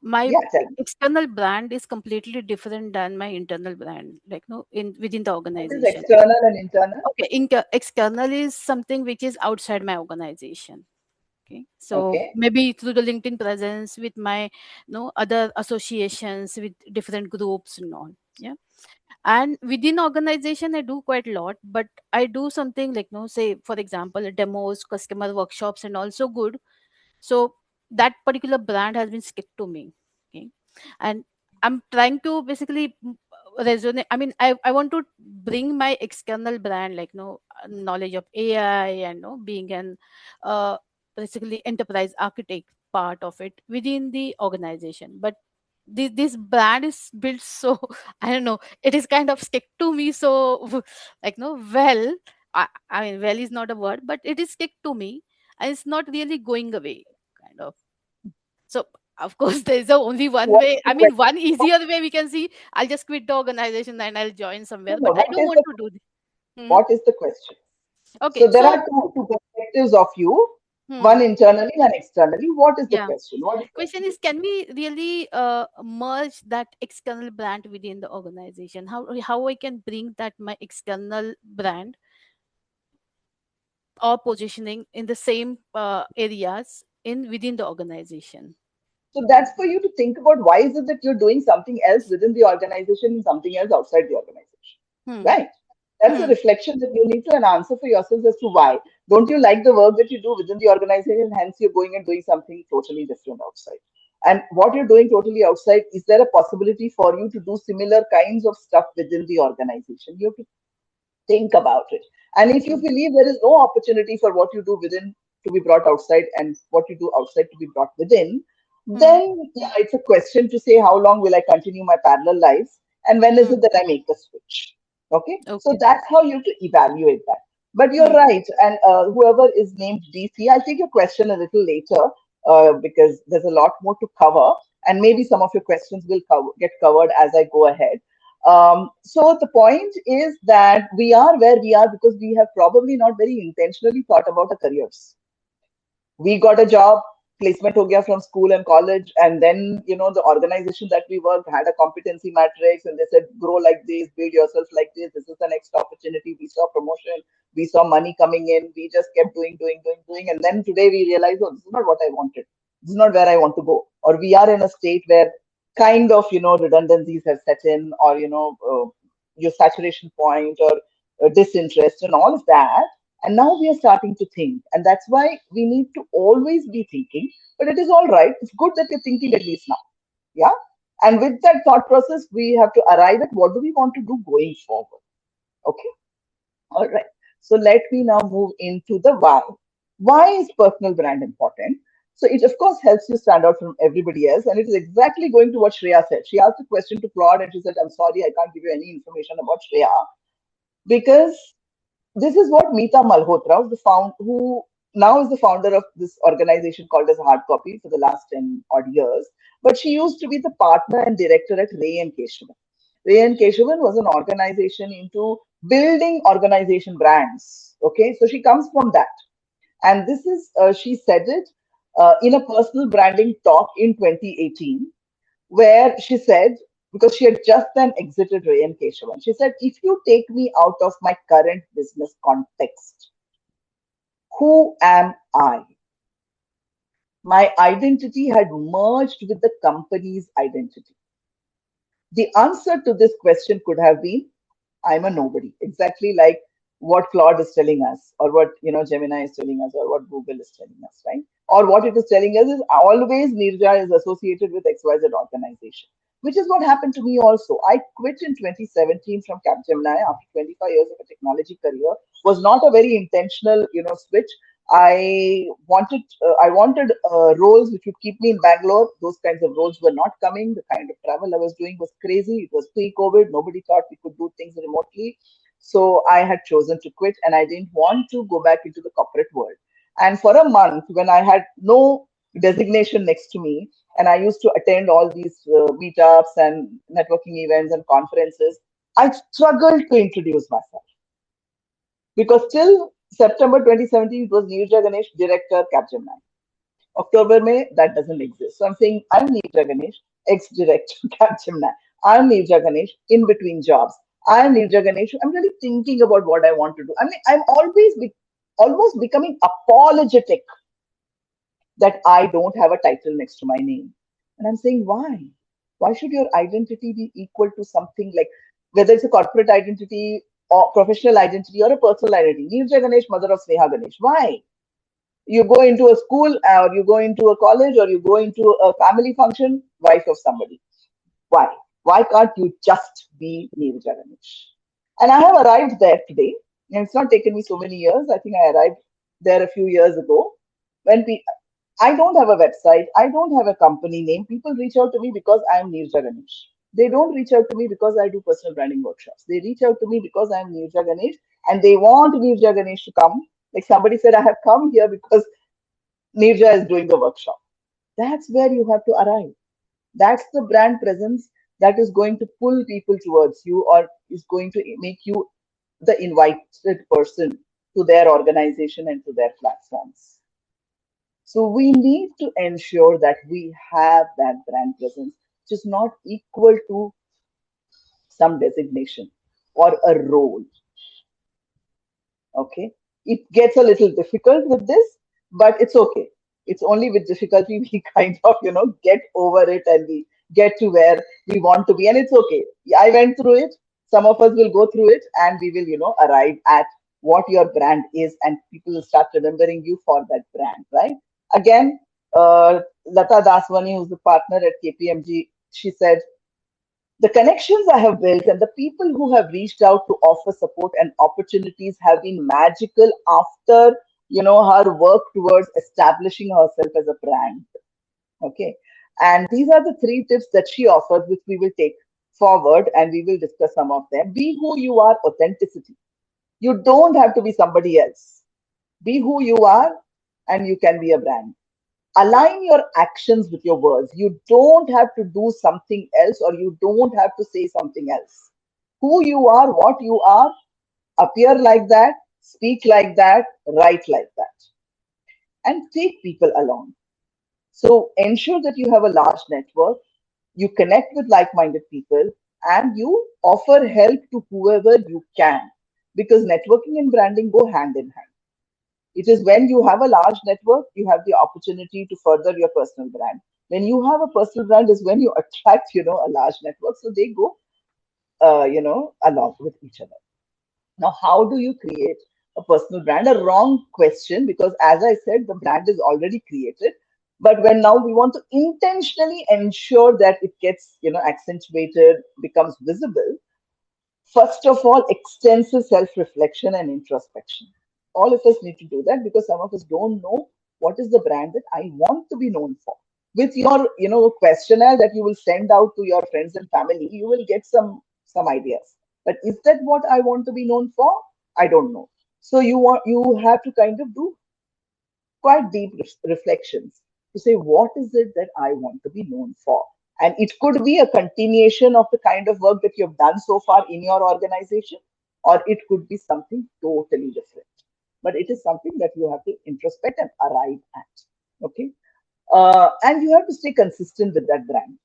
My Yeah. Tell me. external brand is completely different than my internal brand, like no, in within the What is organization. external and internal? Okay, external is something which is outside my organization. Okay, so Okay. maybe through the LinkedIn presence with my other associations with different groups and all. Yeah, and within organization I do quite a lot, but I do something like say for example demos, customer workshops and also good. So that particular brand has been stick to me. Okay, and I'm trying to basically resonate. I mean, I want to bring my external brand like knowledge of AI and being an basically enterprise architect part of it within the organization. But this brand is built so I don't know, it is kind of stick to me so like no well, I mean well is not a word, but it is stick to me and it's not really going away kind of. So of course there is only one What way, is the I mean question? one easier way we can see, I'll just quit the organization and I'll join No, somewhere, no, but I what don't is want the to do this. Hmm. what is the question? Okay, So there so are two perspectives of you, one hmm, internally and externally. What is the yeah, question? What do you want to question do? is, can we really merge that external brand within the organization? How I can bring that my external brand or positioning in the same areas in within the organization? So that's for you to think about why is it that you're doing something else within the organization and something else outside the organization, Hmm. right? That's a Hmm. reflection that you need to an answer for yourselves as to why. Don't you like the work that you do within the organization, hence you're going and doing something totally different outside? And what you're doing totally outside, is there a possibility for you to do similar kinds of stuff within the organization? You have to think about it. And if you Hmm. believe there is no opportunity for what you do within to be brought outside and what you do outside to be brought within, Hmm. then yeah, it's a question to say how long will I continue my parallel lives and when is Hmm. it that I make the switch? Okay, so Okay. that's how you have to evaluate that. But you're Hmm. right, and whoever is named DC, I'll take your question a little later because there's a lot more to cover, and maybe some of your questions will get covered as I go ahead. So the point is that we are where we are because we have probably not very intentionally thought about our careers. We got a job, placement ho gaya from school and college, and then the organization that we worked had a competency matrix, and they said grow like this, build yourself like this. This is the next opportunity. We saw promotion, we saw money coming in. We just kept doing, and then today we realize, oh, this is not what I wanted. This is not where I want to go. Or we are in a state where kind of redundancies have set in, or your saturation point, or disinterest, and all of that. And now we are starting to think. And that's why we need to always be thinking. But it is all right. It's good that you're thinking at least now. Yeah. And with that thought process, we have to arrive at what do we want to do going forward. Okay. All right. So let me now move into the why. Why is personal brand important? So it of course helps you stand out from everybody else. And it is exactly going to what Shreya said. She asked a question to Claude and she said, I'm sorry, I can't give you any information about Shreya because this is what Meeta Malhotra, who now is the founder of this organization called as Hard Copy for the last 10 odd years. But she used to be the partner and director at Ray and Keshavan. Ray and Keshavan was an organization into building organization brands. Okay, so she comes from that. And this is, she said it in a personal branding talk in 2018 where she said, because she had just then exited Ray and Keshavan, she said, if you take me out of my current business context, who am I? My identity had merged with the company's identity. The answer to this question could have been, I'm a nobody. Exactly like what Claude is telling us, or what Gemini is telling us, or what Google is telling us, right? Or what it is telling us is always Nirja is associated with XYZ organization, which is what happened to me also. I quit in 2017 from Capgemini after 25 years of a technology career. Was not a very intentional, switch. I wanted roles which would keep me in Bangalore. Those kinds of roles were not coming. The kind of travel I was doing was crazy. It was pre-COVID. Nobody thought we could do things remotely. So I had chosen to quit, and I didn't want to go back into the corporate world. And for a month, when I had no designation next to me, and I used to attend all these meetups and networking events and conferences, I struggled to introduce myself because till September 2017, it was Nirja Ganesh, director, Capgemini. October, May, that doesn't exist. So I'm saying I'm Nirja Ganesh, ex-director, Capgemini. I'm Nirja Ganesh, in between jobs. I'm Nirja Ganesh. I'm really thinking about what I want to do. I mean, I'm almost becoming apologetic that I don't have a title next to my name. And I'm saying, why? Why should your identity be equal to something like whether it's a corporate identity or professional identity or a personal identity? Nirja Ganesh, mother of Sneha Ganesh. Why? You go into a school or you go into a college or you go into a family function, wife of somebody. Why? Why can't you just be Nirja Ganesh? And I have arrived there today. And it's not taken me so many years. I think I arrived there a few years ago when I don't have a website. I don't have a company name. People reach out to me because I am Nirja Ganesh. They don't reach out to me because I do personal branding workshops. They reach out to me because I am Nirja Ganesh and they want Nirja Ganesh to come. Like somebody said, I have come here because Nirja is doing the workshop. That's where you have to arrive. That's the brand presence that is going to pull people towards you or is going to make you the invited person to their organization and to their platforms. So we need to ensure that we have that brand presence, which is not equal to some designation or a role. Okay, it gets a little difficult with this, but it's okay. It's only with difficulty we kind of get over it and we get to where we want to be, and it's okay. I went through it. Some of us will go through it, and we will arrive at what your brand is, and people will start remembering you for that brand, right? Again, Lata Daswani, who's the partner at KPMG, she said, the connections I have built and the people who have reached out to offer support and opportunities have been magical after, her work towards establishing herself as a brand. Okay. And these are the three tips that she offers, which we will take forward and we will discuss some of them. Be who you are, authenticity. You don't have to be somebody else. Be who you are and you can be a brand. Align your actions with your words. You don't have to do something else or you don't have to say something else. Who you are, what you are, appear like that, speak like that, write like that, and take people along. So ensure that you have a large network, you connect with like minded people, and you offer help to whoever you can because networking and branding go hand in hand. It is when you have a large network, you have the opportunity to further your personal brand. When you have a personal brand is when you attract, a large network. So they go, along with each other. Now, how do you create a personal brand? A wrong question because, as I said, the brand is already created. But when now we want to intentionally ensure that it gets, accentuated, becomes visible, first of all, extensive self reflection and introspection. All of us need to do that because some of us don't know what is the brand that I want to be known for. With your questionnaire that you will send out to your friends and family, you will get some ideas. But is that what I want to be known for? I don't know. So you have to kind of do quite deep reflections to say what is it that I want to be known for. And it could be a continuation of the kind of work that you've done so far in your organization, or it could be something totally different. But it is something that you have to introspect and arrive at. Okay. And you have to stay consistent with that brand.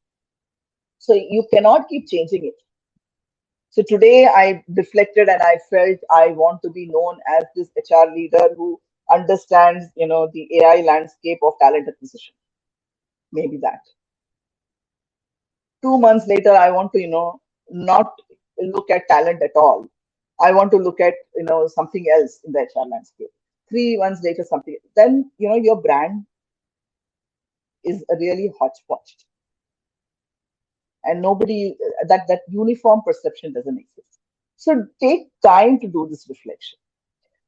So you cannot keep changing it. So today I reflected and I felt I want to be known as this HR leader who understands, the AI landscape of talent acquisition. Maybe that. 2 months later, I want to, not look at talent at all. I want to look at, something else in the HR landscape. 3 months later, something. Then, your brand is a really hodgepodge. And nobody, that uniform perception doesn't exist. So take time to do this reflection.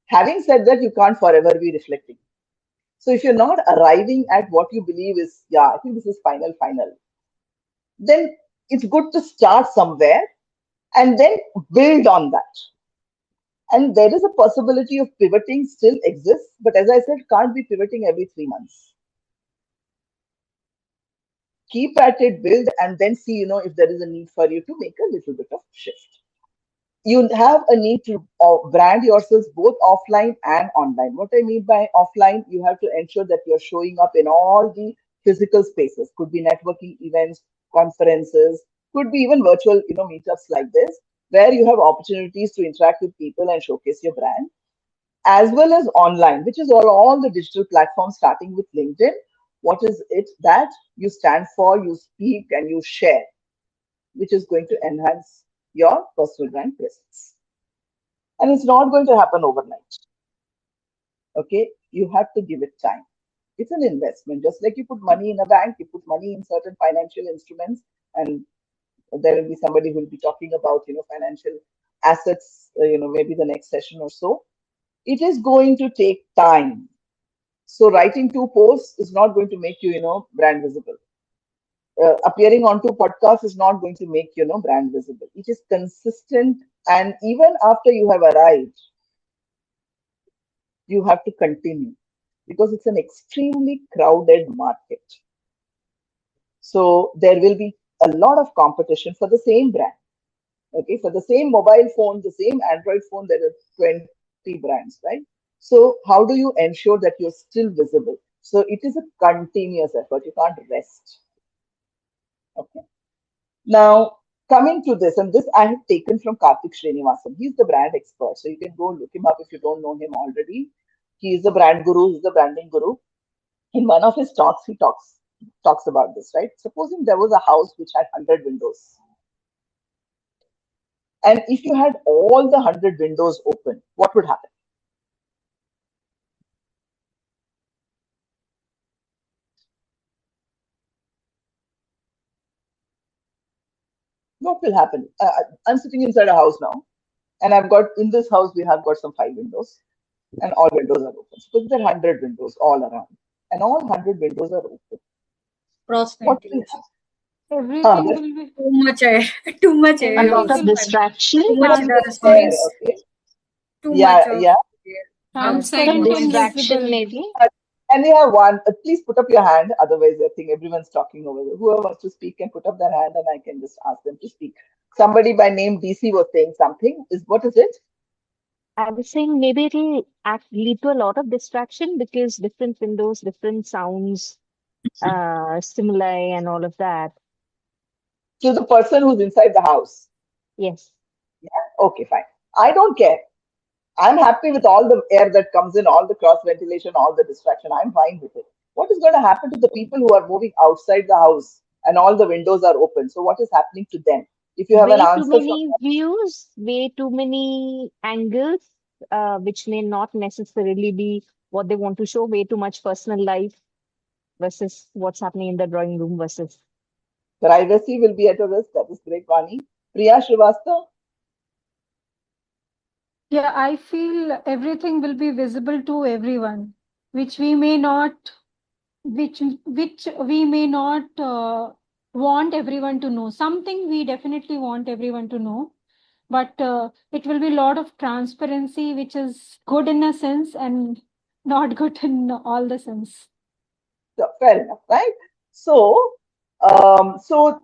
Having said that, you can't forever be reflecting. So if you're not arriving at what you believe is, yeah, I think this is final, then it's good to start somewhere and then build on that. And there is a possibility of pivoting still exists, but as I said, can't be pivoting every 3 months. Keep at it, build, and then see, if there is a need for you to make a little bit of shift. You have a need to brand yourselves both offline and online. What I mean by offline, you have to ensure that you're showing up in all the physical spaces. Could be networking events, conferences, could be even virtual, meetups like this, where you have opportunities to interact with people and showcase your brand, as well as online, which is all the digital platforms, starting with LinkedIn. What is it that you stand for, you speak, and you share, which is going to enhance your personal brand presence. And it's not going to happen overnight. Okay, you have to give it time. It's an investment. Just like you put money in a bank, you put money in certain financial instruments, and there will be somebody who will be talking about financial assets, maybe the next session or so. It is going to take time. So writing 2 posts is not going to make you, brand visible. Appearing onto podcast is not going to make, brand visible. It is consistent, and even after you have arrived, you have to continue because it's an extremely crowded market. So there will be a lot of competition for the same brand. Okay, for the same mobile phone, the same Android phone, there are 20 brands, right? So how do you ensure that you're still visible? So it is a continuous effort. You can't rest. Okay. Now, coming to this, and this I have taken from Karthik Srinivasan. He's the brand expert. So you can go look him up if you don't know him already. He is the brand guru, he's the branding guru. In one of his talks, he talks about this, right? Supposing there was a house which had 100 windows. And if you had all the 100 windows open, what would happen? What will happen? I'm sitting inside a house now, and I've got in this house we have got some 5 windows, and all windows are open. Suppose there are 100 windows all around, and all 100 windows are open. Cross What will ventilation. happen? Everything will be Too much air. Too much A air. lot everything of will distraction. Too much and dust There, means okay. too Yeah, much of yeah. air. and Outside second noise. Distraction, invisible. maybe. And we have one. Please put up your hand. Otherwise, I think everyone's talking over there. Whoever wants to speak can put up their hand, and I can just ask them to speak. Somebody by name DC was saying something. What is it? I was saying maybe it'll lead to a lot of distraction because different windows, different sounds, stimuli, and all of that. To the person who's inside the house. Yes. Okay, fine. I don't care. I'm happy with all the air that comes in, all the cross ventilation, all the distraction. I'm fine with it. What is going to happen to the people who are moving outside the house and all the windows are open? So, what is happening to them? If you have an Way too answer from many views, way too many angles, which may not necessarily be what they want to show, way too much personal life versus what's happening in the drawing room versus. privacy will be at a risk. That is great, Vani. Priya Srivastava, Yeah, I feel everything will be visible to everyone, which we may not, which we may not want everyone to know. Something we definitely want everyone to know, but it will be a lot of transparency, which is good in a sense and not good in all the sense. so fair enough, right? So, so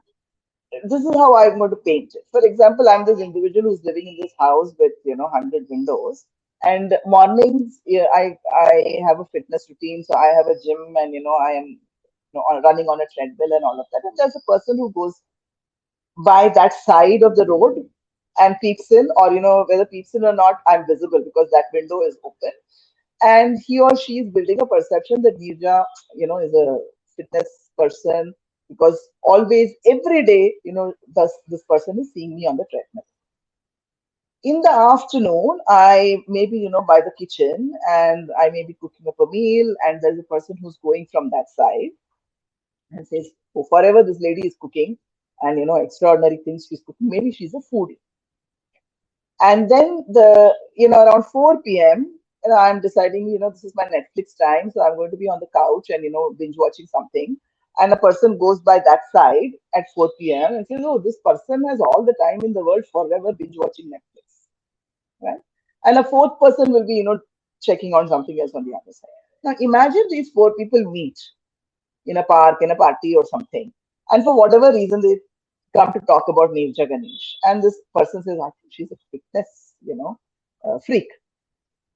this is how I'm going to paint it. For example, I'm this individual who's living in this house with 100 windows. And mornings, yeah, I have a fitness routine, so I have a gym, and I am running on a treadmill and all of that. And there's a person who goes by that side of the road and peeps in, or whether peeps in or not, I'm visible because that window is open. And he or she is building a perception that Neerja, is a fitness person because always, every day, this person is seeing me on the treadmill. In the afternoon, I maybe, by the kitchen and I may be cooking up a meal, and there's a person who's going from that side and says, oh, forever this lady is cooking and, extraordinary things she's cooking. Maybe she's a foodie. And then around 4 p.m., I'm deciding, this is my Netflix time, so I'm going to be on the couch and, binge watching something. And a person goes by that side at 4 p.m. and says, oh, this person has all the time in the world forever binge watching Netflix, right? And a fourth person will be, checking on something else on the other side. Now, imagine these four people meet in a park, in a party or something. And for whatever reason, they come to talk about Nirja Ganesh. And this person says, I think she's a fitness, freak.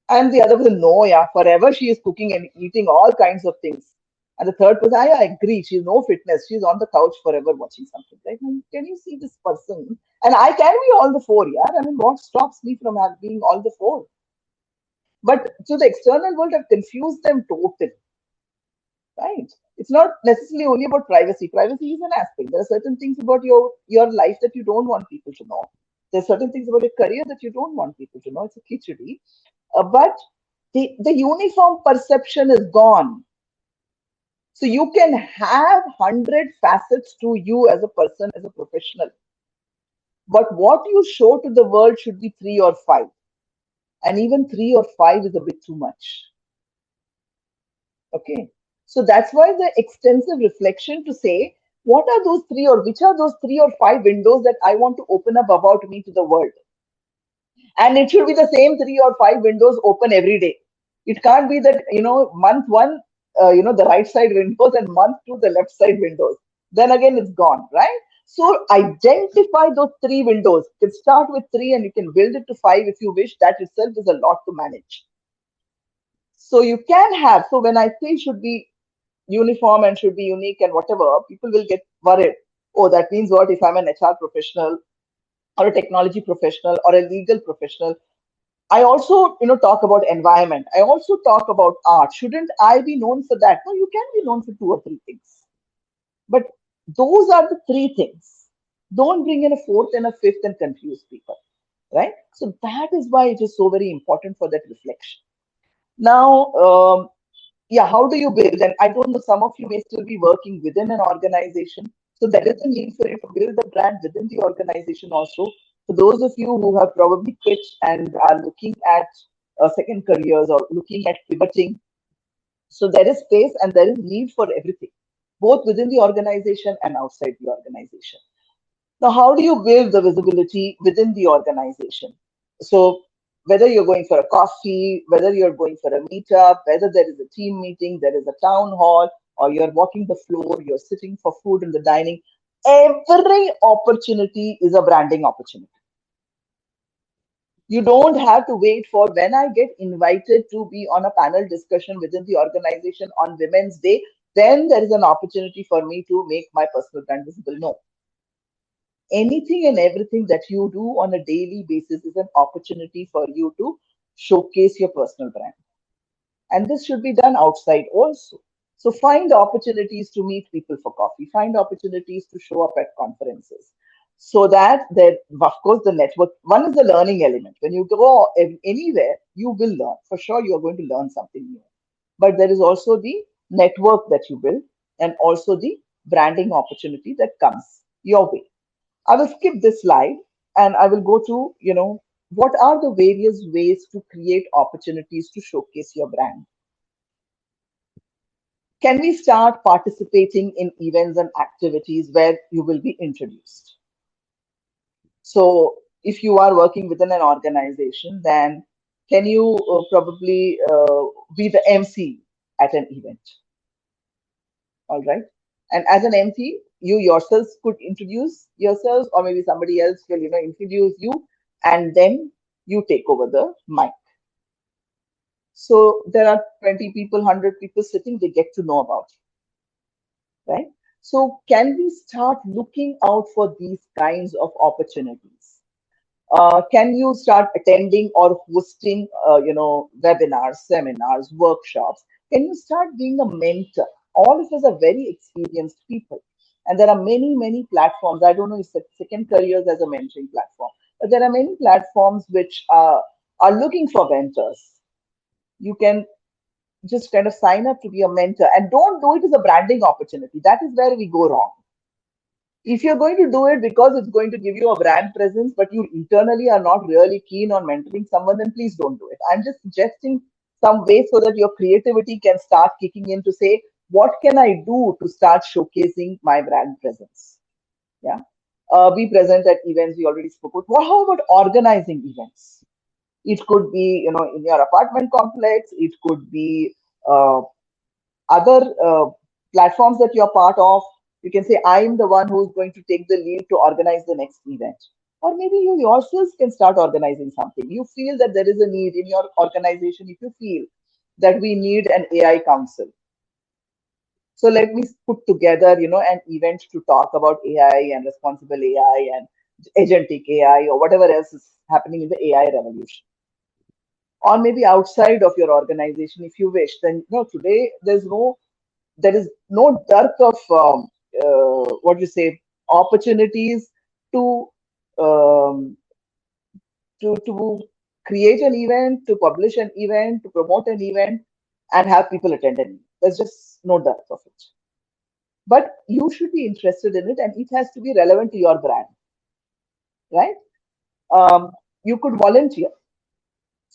And the other person, no, yeah, forever she is cooking and eating all kinds of things. And the third person, I agree, she's no fitness. She's on the couch forever watching something. Right? Now, can you see this person? And I can be all the four, yeah. I mean, what stops me from being all the four? But to the external world, I've confused them totally. Right? It's not necessarily only about privacy. Privacy is an aspect. There are certain things about your life that you don't want people to know. There are certain things about your career that you don't want people to know. It's a khichdi. But the uniform perception is gone. So you can have 100 facets to you as a person, as a professional. But what you show to the world should be 3 or 5. And even 3 or 5 is a bit too much. Okay. So that's why the extensive reflection to say, what are those three or which are those 3 or 5 windows that I want to open up about me to the world? And it should be the same 3 or 5 windows open every day. It can't be that, month one, the right side windows and month two, the left side windows. Then again, it's gone, right? So identify those 3 windows. You can start with 3 and you can build it to 5 if you wish. That itself is a lot to manage. So you can have, so when I say should be uniform and should be unique and whatever, people will get worried. Oh, that means what if I'm an HR professional or a technology professional or a legal professional? I also, talk about environment. I also talk about art. Shouldn't I be known for that? No, you can be known for 2 or 3 things. But those are the 3 things. Don't bring in a fourth and a fifth and confuse people, right? So that is why it is so very important for that reflection. Now, yeah, how do you build? And I don't know, some of you may still be working within an organization. So there is a need for you to build the brand within the organization also. For those of you who have probably quit and are looking at second careers or looking at pivoting, so there is space and there is need for everything, both within the organization and outside the organization. Now, how do you build the visibility within the organization? So, whether you're going for a coffee, whether you're going for a meetup, whether there is a team meeting, there is a town hall, or you're walking the floor, you're sitting for food in the dining, every opportunity is a branding opportunity. You don't have to wait for when I get invited to be on a panel discussion within the organization on Women's Day, then there is an opportunity for me to make my personal brand visible. No, anything and everything that you do on a daily basis is an opportunity for you to showcase your personal brand. And this should be done outside also. So find opportunities to meet people for coffee, find opportunities to show up at conferences. So that there, of course, the network, one is the learning element. When you go anywhere, you will learn. For sure, you are going to learn something new. But there is also the network that you build and also the branding opportunity that comes your way. I will skip this slide and I will go to, what are the various ways to create opportunities to showcase your brand? Can we start participating in events and activities where you will be introduced? So, if you are working within an organization, then can you probably be the MC at an event? All right. And as an MC, you yourselves could introduce yourselves, or maybe somebody else will, introduce you, and then you take over the mic. So there are 20 people, 100 people sitting, they get to know about you, right? So can we start looking out for these kinds of opportunities? Can you start attending or hosting, webinars, seminars, workshops? Can you start being a mentor? All of us are very experienced people. And there are many, many platforms. I don't know if Second Careers as a mentoring platform, but there are many platforms which are looking for mentors. You can just kind of sign up to be a mentor and don't do it as a branding opportunity. That is where we go wrong. If you're going to do it because it's going to give you a brand presence, but you internally are not really keen on mentoring someone, then please don't do it. I'm just suggesting some way so that your creativity can start kicking in to say, what can I do to start showcasing my brand presence? Yeah. Be present at events. We already spoke about. Well, how about organizing events? It could be, in your apartment complex. It could be uh, other platforms that you're part of. You can say, I'm the one who's going to take the lead to organize the next event. Or maybe you yourselves can start organizing something. You feel that there is a need in your organization. If you feel that we need an AI council, so let me put together, an event to talk about AI and responsible AI and agentic AI or whatever else is happening in the AI revolution. Or maybe outside of your organization, if you wish, then today there is no dearth of what you say opportunities to um, to create an event, to publish an event, to promote an event, and have people attend it. There's just no dearth of it. But you should be interested in it, and it has to be relevant to your brand, right? You could volunteer.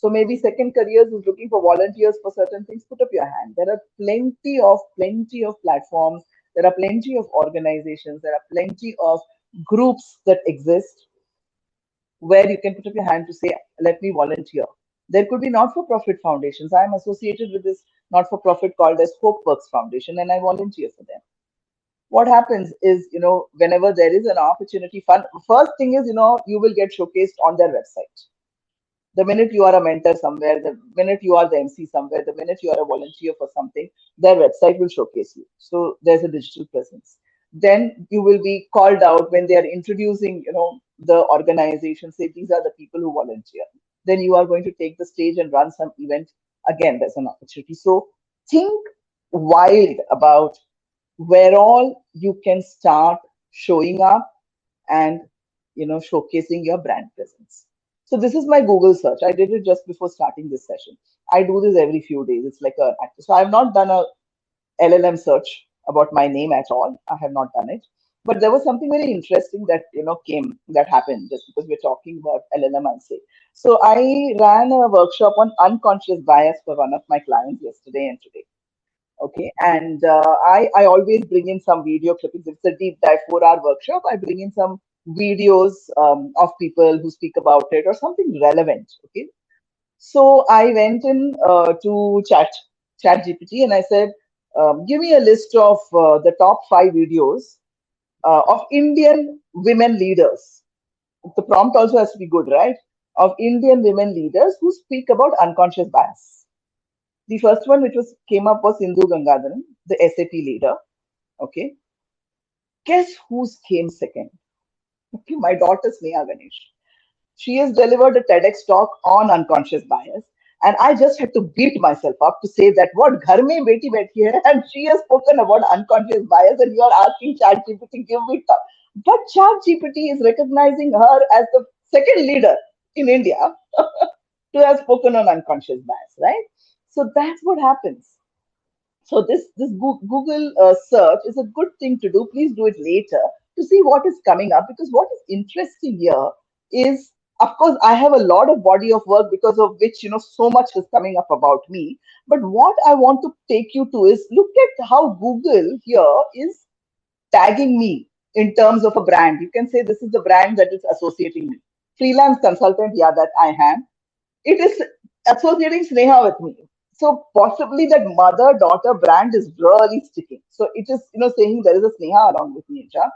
So maybe second careers who's looking for volunteers for certain things, put up your hand. There are plenty of platforms. There are plenty of organizations. There are plenty of groups that exist where you can put up your hand to say, let me volunteer. There could be not-for-profit foundations. I am associated with this not-for-profit called as HopeWorks Foundation, and I volunteer for them. What happens is, whenever there is an opportunity, first thing is, you will get showcased on their website. The minute you are a mentor somewhere, the minute you are the MC somewhere, the minute you are a volunteer for something, their website will showcase you. So there's a digital presence. Then you will be called out when they are introducing, the organization, say these are the people who volunteer. Then you are going to take the stage and run some event. Again, there's an opportunity. So think wild about where all you can start showing up and showcasing your brand presence. So this is my Google search. I did it just before starting this session. I do this every few days. It's like an active. So I have not done a LLM search about my name at all. I have not done it. But there was something very interesting that that happened just because we're talking about LLM, I'll say. So I ran a workshop on unconscious bias for one of my clients yesterday and today. Okay, and I always bring in some video clippings. It's a deep dive 4-hour workshop. I bring in some videos of people who speak about it or something relevant. Okay, so I went in to chat GPT and I said, give me a list of the top 5 videos of Indian women leaders. The prompt also has to be good, right? Of Indian women leaders who speak about unconscious bias. The first one which came up was Sindhu Gangadharan, the SAP leader. Okay. Guess who's came second? Okay, my daughter Sneha Ganesh. She has delivered a TEDx talk on unconscious bias. And I just had to beat myself up to say that what ghar mein beti baiti hai, and she has spoken about unconscious bias, and you are asking ChatGPT give me top. But ChatGPT is recognizing her as the second leader in India to have spoken on unconscious bias, right? So that's what happens. So this Google search is a good thing to do. Please do it later to see what is coming up, because what is interesting here is, of course, I have a lot of body of work because of which so much is coming up about me. But what I want to take you to is look at how Google here is tagging me in terms of a brand. You can say this is the brand that is associating me. Freelance consultant, yeah, that I am. It is associating Sneha with me. So possibly that mother-daughter brand is really sticking. So it is, saying there is a Sneha along with me, Isha.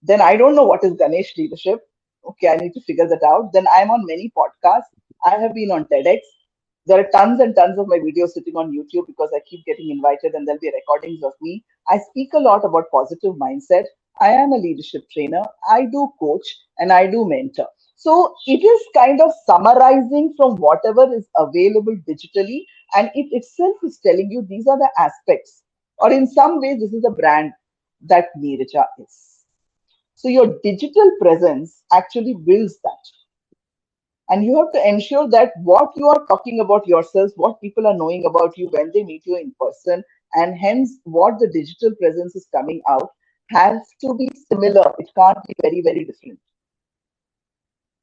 Then I don't know what is Ganesh leadership. Okay, I need to figure that out. Then I'm on many podcasts. I have been on TEDx. There are tons and tons of my videos sitting on YouTube because I keep getting invited and there'll be recordings of me. I speak a lot about positive mindset. I am a leadership trainer. I do coach and I do mentor. So it is kind of summarizing from whatever is available digitally, and it itself is telling you these are the aspects, or in some ways, this is the brand that Neeraja is. So your digital presence actually builds that. And you have to ensure that what you are talking about yourself, what people are knowing about you when they meet you in person, and hence what the digital presence is coming out has to be similar. It can't be very, very different.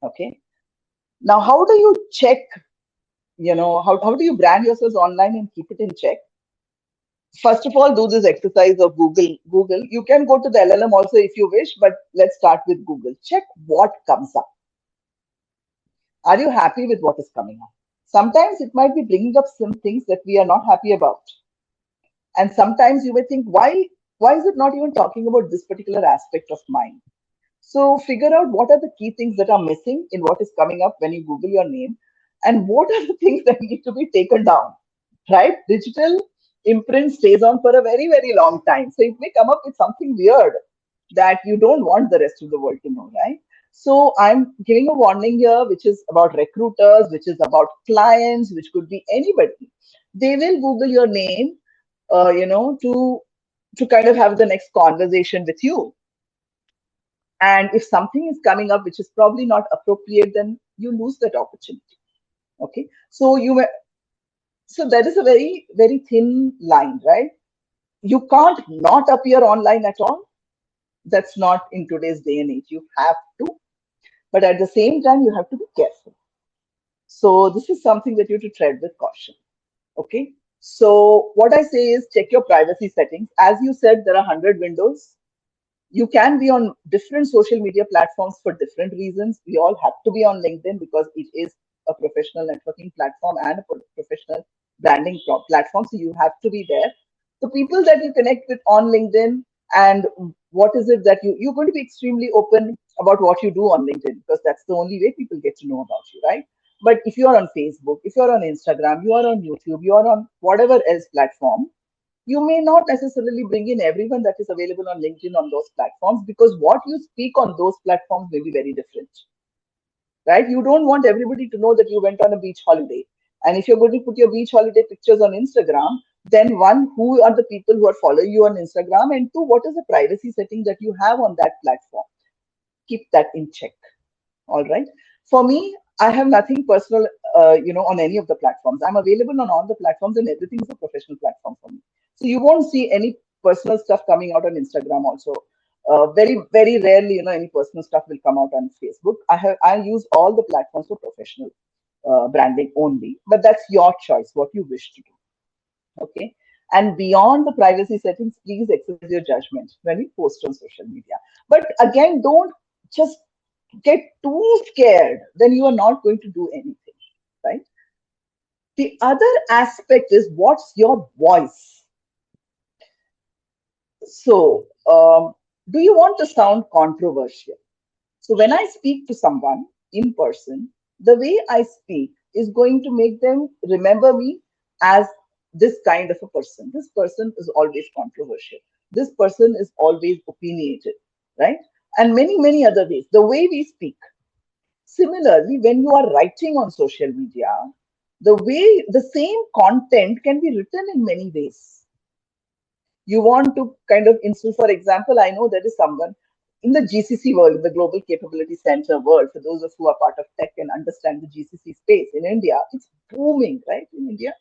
Okay. Now, how do you check, how do you brand yourselves online and keep it in check? First of all, do this exercise of Google. You can go to the LLM also if you wish, but let's start with Google. Check what comes up. Are you happy with what is coming up? Sometimes it might be bringing up some things that we are not happy about. And sometimes you may think, why is it not even talking about this particular aspect of mine? So figure out what are the key things that are missing in what is coming up when you Google your name, and what are the things that need to be taken down, right? Digital imprint stays on for a very, very long time. So it may come up with something weird that you don't want the rest of the world to know, right? So I'm giving a warning here, which is about recruiters, which is about clients, which could be anybody. They will Google your name, to kind of have the next conversation with you. And if something is coming up which is probably not appropriate, then you lose that opportunity. Okay, so so that is a very, very thin line, right? You can't not appear online at all. That's not in today's day and age. You have to, but at the same time, you have to be careful. So this is something that you have to tread with caution. Okay. So what I say is check your privacy settings. As you said, there are 100 windows. You can be on different social media platforms for different reasons. We all have to be on LinkedIn because it is a professional networking platform and a professional branding platform. So you have to be there. The people that you connect with on LinkedIn, and what is it that you're going to be extremely open about what you do on LinkedIn, because that's the only way people get to know about you, right? But if you're on Facebook, if you're on Instagram, you are on YouTube, you are on whatever else platform, you may not necessarily bring in everyone that is available on LinkedIn on those platforms, because what you speak on those platforms may be very different, right? You don't want everybody to know that you went on a beach holiday. And if you're going to put your beach holiday pictures on Instagram, then one, who are the people who are following you on Instagram? And two, what is the privacy setting that you have on that platform? Keep that in check. All right. For me, I have nothing personal, on any of the platforms. I'm available on all the platforms, and everything is a professional platform for me. So you won't see any personal stuff coming out on Instagram. Also, very very rarely, any personal stuff will come out on Facebook. I use all the platforms for professional branding only. But that's your choice, what you wish to do. Okay. And beyond the privacy settings, please exercise your judgment when you post on social media. But again, don't just get too scared, then you are not going to do anything, right? The other aspect is, what's your voice? So, do you want to sound controversial? So, when I speak to someone in person, the way I speak is going to make them remember me as this kind of a person. This person is always controversial. This person is always opinionated, right? And many, many other ways. The way we speak. Similarly, when you are writing on social media, the same content can be written in many ways. You want to kind of instill, for example, I know there is someone in the GCC world, the Global Capability Center world, for those of who are part of tech and understand the GCC space in India, it's booming, right, in India.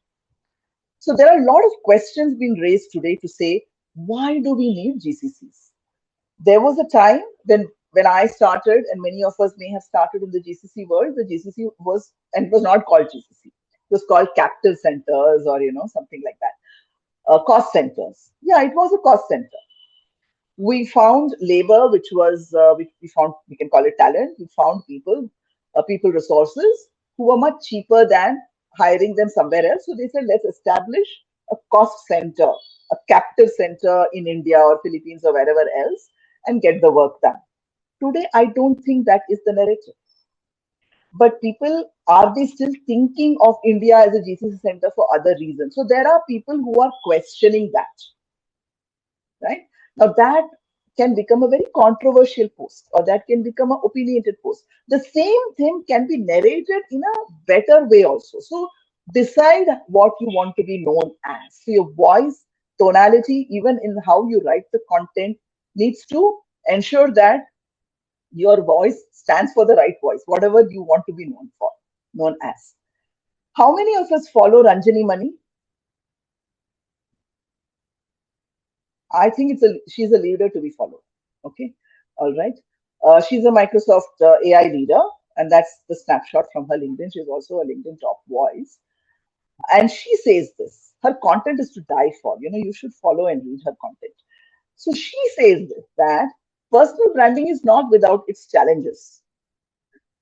So there are a lot of questions being raised today to say, why do we need GCCs? There was a time when I started, and many of us may have started in the GCC world. The GCC was, and it was not called GCC. It was called captive centers, or something like that. Cost centers. Yeah, it was a cost center. We found labor, which was we found, we can call it talent. We found people resources who were much cheaper than hiring them somewhere else. So they said, let's establish a cost center, a captive center in India or Philippines or wherever else, and get the work done. Today, I don't think that is the narrative. But people, are they still thinking of India as a GCC center for other reasons? So there are people who are questioning that, right? Now that can become a very controversial post, or that can become an opinionated post. The same thing can be narrated in a better way also. So decide what you want to be known as. So your voice, tonality, even in how you write the content, needs to ensure that your voice stands for the right voice, whatever you want to be known as. How many of us follow Ranjani Mani? I think she's a leader to be followed. Okay, all right. She's a Microsoft AI leader, and that's the snapshot from her LinkedIn. She's also a LinkedIn top voice, and she says this. Her content is to die for. You should follow and read her content. So she says this, that personal branding is not without its challenges.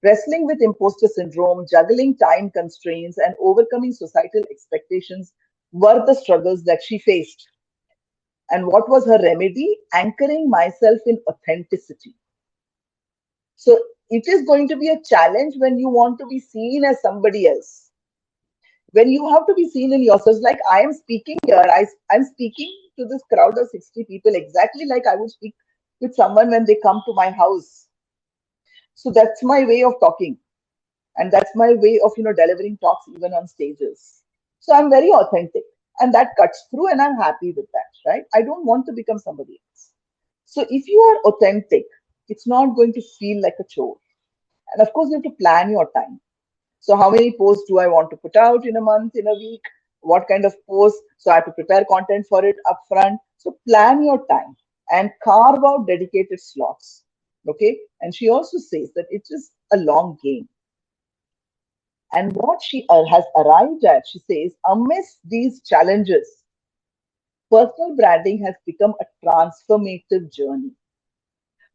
Wrestling with imposter syndrome, juggling time constraints, and overcoming societal expectations were the struggles that she faced. And what was her remedy? Anchoring myself in authenticity. So it is going to be a challenge when you want to be seen as somebody else. When you have to be seen in yourself, like I am speaking here, I'm speaking to this crowd of 60 people exactly like I would speak with someone when they come to my house. So that's my way of talking. And that's my way of, delivering talks even on stages. So I'm very authentic, and that cuts through, and I'm happy with that, right? I don't want to become somebody else. So if you are authentic, it's not going to feel like a chore. And of course, you have to plan your time. So how many posts do I want to put out in a month, in a week? What kind of posts? So I have to prepare content for it upfront. So plan your time and carve out dedicated slots. Okay. And she also says that it is a long game. And what she has arrived at, she says, amidst these challenges, personal branding has become a transformative journey,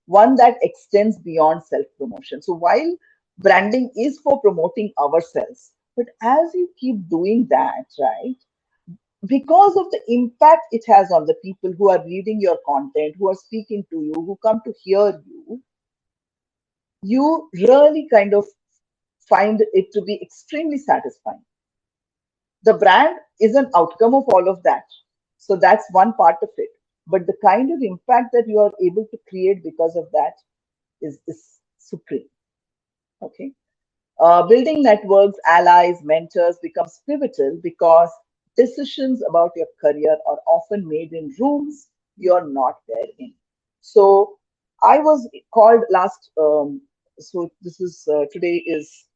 one that extends beyond self promotion. So, while branding is for promoting ourselves, but as you keep doing that, right, because of the impact it has on the people who are reading your content, who are speaking to you, who come to hear you, you really kind of find it to be extremely satisfying. The brand is an outcome of all of that. So that's one part of it. But the kind of impact that you are able to create because of that is supreme. Okay. Building networks, allies, mentors becomes pivotal because decisions about your career are often made in rooms you're not there in. So I was called last. So this is today is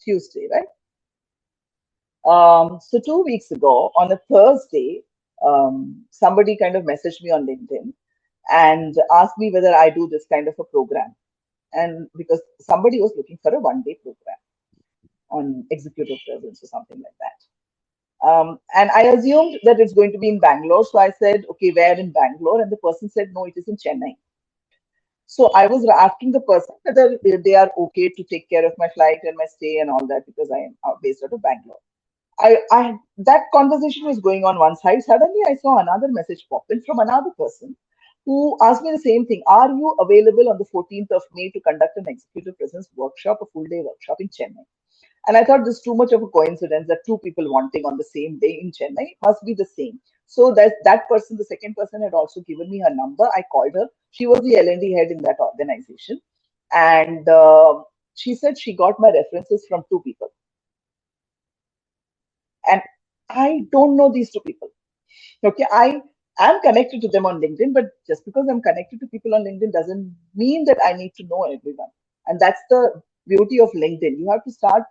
Tuesday, right? So 2 weeks ago, on a Thursday, somebody kind of messaged me on LinkedIn and asked me whether I do this kind of a program. And because somebody was looking for a 1 day program on executive presence or something like that. And I assumed that it's going to be in Bangalore. So I said, okay, where in Bangalore? And the person said, no, it is in Chennai. So I was asking the person whether they are okay to take care of my flight and my stay and all that because I am based out of Bangalore. That conversation was going on one side. Suddenly, I saw another message pop in from another person who asked me the same thing. Are you available on the 14th of May to conduct an executive presence workshop, a full day workshop in Chennai? And I thought this is too much of a coincidence that two people wanting on the same day in Chennai must be the same. So that person, the second person, had also given me her number. I called her. She was the L&D head in that organization, and she said she got my references from two people. And I don't know these two people. Okay, I am connected to them on LinkedIn, but just because I'm connected to people on LinkedIn doesn't mean that I need to know everyone. And that's the beauty of LinkedIn. You have to start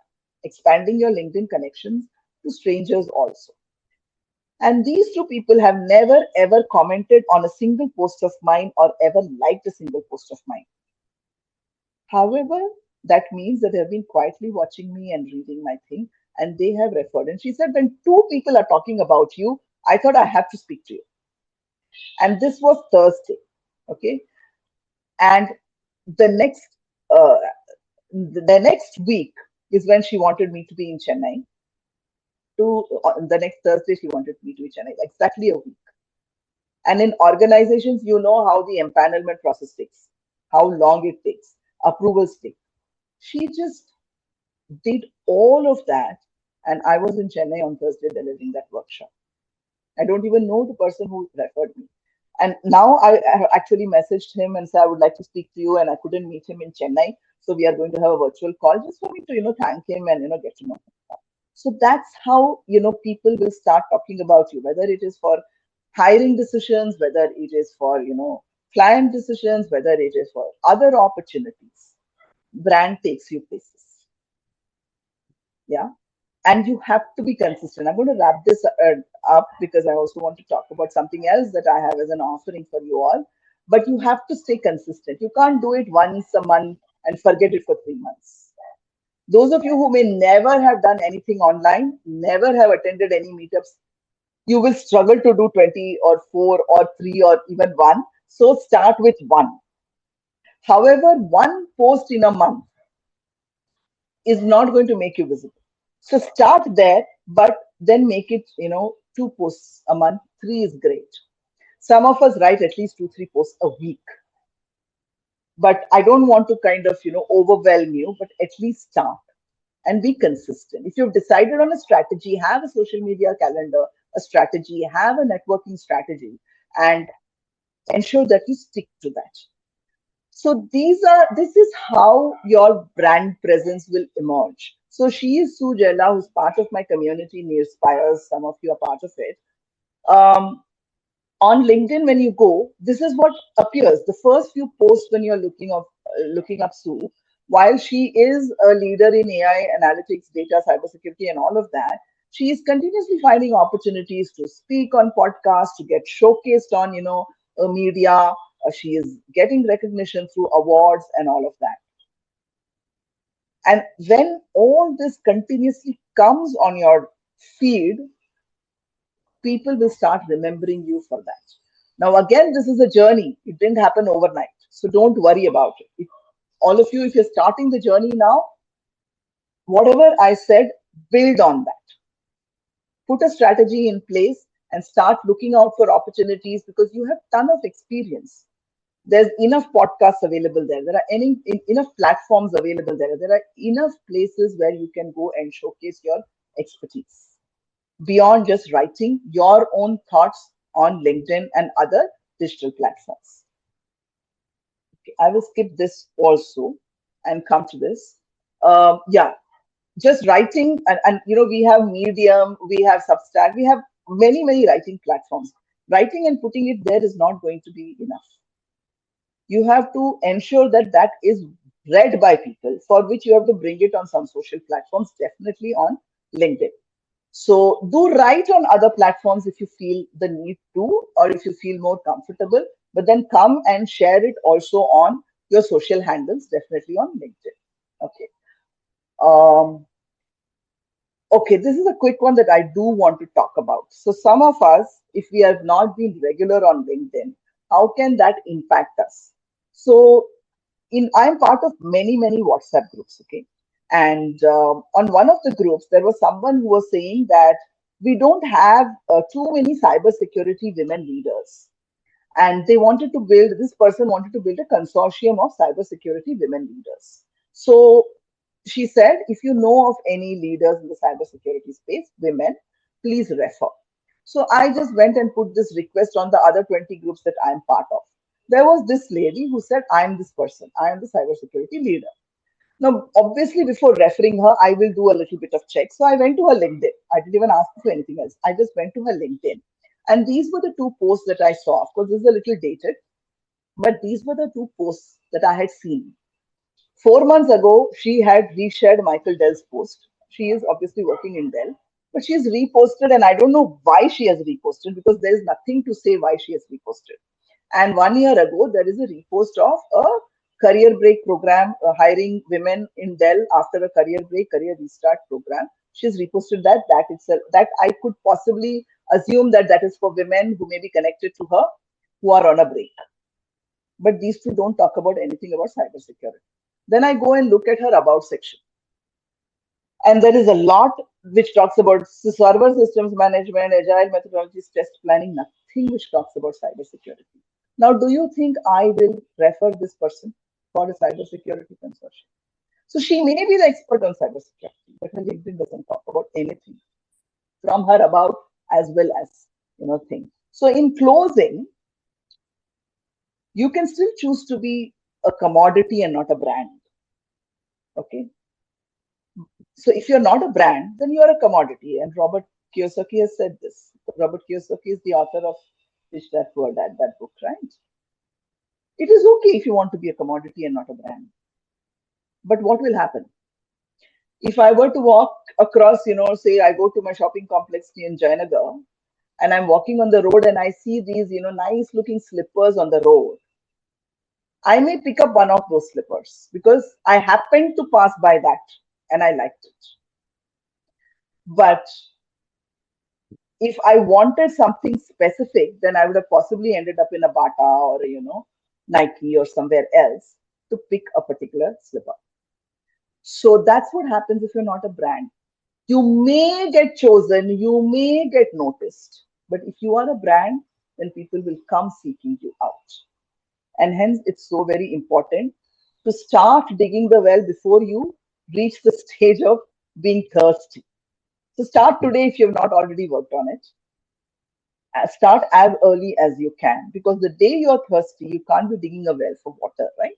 expanding your LinkedIn connections to strangers also. And these two people have never ever commented on a single post of mine or ever liked a single post of mine. However, that means that they have been quietly watching me and reading my thing, and they have referred. And she said, when two people are talking about you, I thought I have to speak to you. And this was Thursday. Okay. And the next uh, the next week is when she wanted me to be in Chennai. The next Thursday, she wanted me to be in Chennai, exactly a week. And in organizations, you know how the empanelment process takes, how long it takes, approvals take. She just did all of that, and I was in Chennai on Thursday delivering that workshop. I don't even know the person who referred me. And now I have actually messaged him and said I would like to speak to you, and I couldn't meet him in Chennai, so we are going to have a virtual call just for me to thank him and get to know him. So that's how people will start talking about you, whether it is for hiring decisions, whether it is for client decisions, whether it is for other opportunities. Brand takes you places. Yeah. And you have to be consistent. I'm going to wrap this up because I also want to talk about something else that I have as an offering for you all. But you have to stay consistent. You can't do it once a month and forget it for 3 months. Those of you who may never have done anything online, never have attended any meetups, you will struggle to do 20 or 4 or 3 or even 1. So start with 1. However, 1 post in a month is not going to make you visible. So start there, but then make it, 2 posts a month. 3 is great. Some of us write at least 2, 3 posts a week. But I don't want to kind of, overwhelm you, but at least start and be consistent. If you've decided on a strategy, have a social media calendar, a strategy, have a networking strategy, and ensure that you stick to that. So this is how your brand presence will emerge. So she is Sue Jella, who's part of my community, Nearspires. Some of you are part of it. On LinkedIn, when you go, this is what appears. The first few posts when you're looking up Sue, while she is a leader in AI, analytics, data, cybersecurity, and all of that, she is continuously finding opportunities to speak on podcasts, to get showcased on, media. She is getting recognition through awards and all of that. And when all this continuously comes on your feed, people will start remembering you for that. Now, again, this is a journey. It didn't happen overnight. So don't worry about it. All of you, if you're starting the journey now, whatever I said, build on that. Put a strategy in place and start looking out for opportunities because you have ton of experience. There's enough podcasts available there. There are enough platforms available there. There are enough places where you can go and showcase your expertise beyond just writing your own thoughts on LinkedIn and other digital platforms. Okay, I will skip this also and come to this. Yeah, just writing and we have Medium, we have Substack, we have many writing platforms. Writing and putting it there is not going to be enough. You have to ensure that that is read by people, for which you have to bring it on some social platforms, definitely on LinkedIn. So do write on other platforms if you feel the need to, or if you feel more comfortable, but then come and share it also on your social handles, definitely on LinkedIn. Okay. Okay, this is a quick one that I do want to talk about. So some of us, if we have not been regular on LinkedIn, how can that impact us? So I'm part of many WhatsApp groups, okay? And on one of the groups, there was someone who was saying that we don't have too many cybersecurity women leaders. And this person wanted to build a consortium of cybersecurity women leaders. So she said, if you know of any leaders in the cybersecurity space, women, please refer. So I just went and put this request on the other 20 groups that I'm part of. There was this lady who said, I'm this person, I am the cybersecurity leader. Now, obviously, before referring her, I will do a little bit of check. So I went to her LinkedIn. I didn't even ask her for anything else. I just went to her LinkedIn. And these were the two posts that I saw. Of course, this is a little dated, but these were the two posts that I had seen. 4 months ago, she had reshared Michael Dell's post. She is obviously working in Dell, but she has reposted, and I don't know why she has reposted because there is nothing to say why she has reposted. And 1 year ago, there is a repost of a career break program, hiring women in Dell after a career break, career restart program. She's reposted that. That itself, that I could possibly assume that that is for women who may be connected to her who are on a break. But these two don't talk about anything about cybersecurity. Then I go and look at her about section. And there is a lot which talks about server systems management, agile methodologies, test planning, nothing which talks about cybersecurity. Now, do you think I will refer this person for a cybersecurity consortium? So she may be the expert on cybersecurity, but her LinkedIn doesn't talk about anything from her about as well as things. So in closing, you can still choose to be a commodity and not a brand. Okay. So if you're not a brand, then you are a commodity. And Robert Kiyosaki has said this. Robert Kiyosaki is the author of Rich Dad Poor Dad, that book, right? It is okay if you want to be a commodity and not a brand. But what will happen? If I were to walk across, say I go to my shopping complex in Jayanagar and I'm walking on the road and I see these, nice looking slippers on the road, I may pick up one of those slippers because I happened to pass by that and I liked it. But if I wanted something specific, then I would have possibly ended up in a Bata or, Nike or somewhere else to pick a particular slipper. So that's what happens if you're not a brand. You may get chosen, you may get noticed, but if you are a brand, then people will come seeking you out. And hence, it's so very important to start digging the well before you reach the stage of being thirsty. So start today if you have not already worked on it. Start as early as you can, because the day you're thirsty, you can't be digging a well for water, right?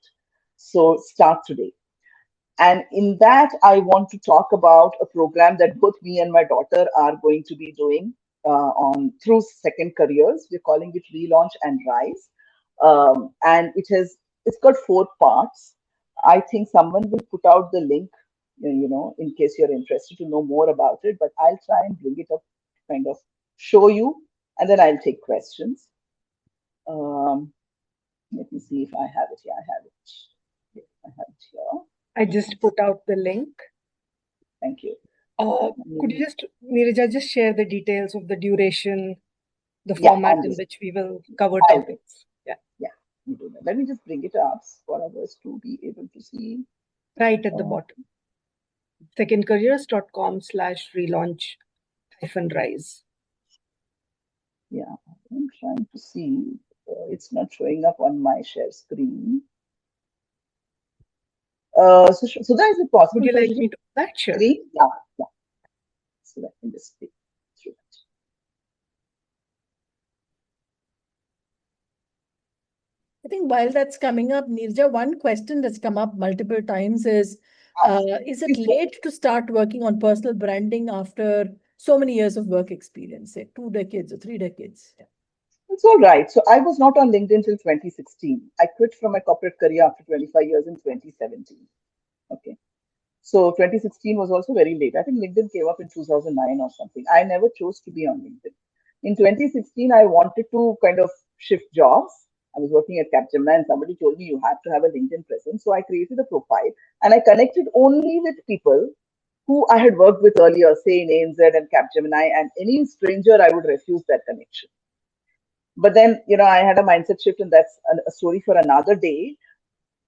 So start today. And in that, I want to talk about a program that both me and my daughter are going to be doing on through Second Careers. We're calling it Relaunch and Rise. And it's got 4 parts. I think someone will put out the link, in case you're interested to know more about it, but I'll try and bring it up, kind of show you, and then I'll take questions. Let me see if I have it here. I have it here. I just put out the link. Thank you. Could you just, Neeraj, just share the details of the duration, the Yeah, format on in this. which we will cover I'll do. topics? Yeah. Yeah, you do that. Let me just bring it up for others to be able to see. Right at the bottom. secondcareers.com/relaunch-rise. Yeah, I'm trying to see. It's not showing up on my share screen. So that is it possible? Would you for like you to me to do that? Sure. screen? Yeah, yeah. So let me just click through it. I think while that's coming up, Nirja, one question that's come up multiple times is it late to start working on personal branding after so many years of work experience, say 2 decades or 3 decades? Yeah. It's all right. So I was not on LinkedIn till 2016. I quit from my corporate career after 25 years in 2017. Okay. So 2016 was also very late. I think LinkedIn came up in 2009 or something. I never chose to be on LinkedIn. In 2016, I wanted to kind of shift jobs. I was working at Capgemini and somebody told me you have to have a LinkedIn presence. So I created a profile and I connected only with people who I had worked with earlier, say in ANZ and Capgemini, and any stranger, I would refuse that connection. But then, I had a mindset shift, and that's a story for another day.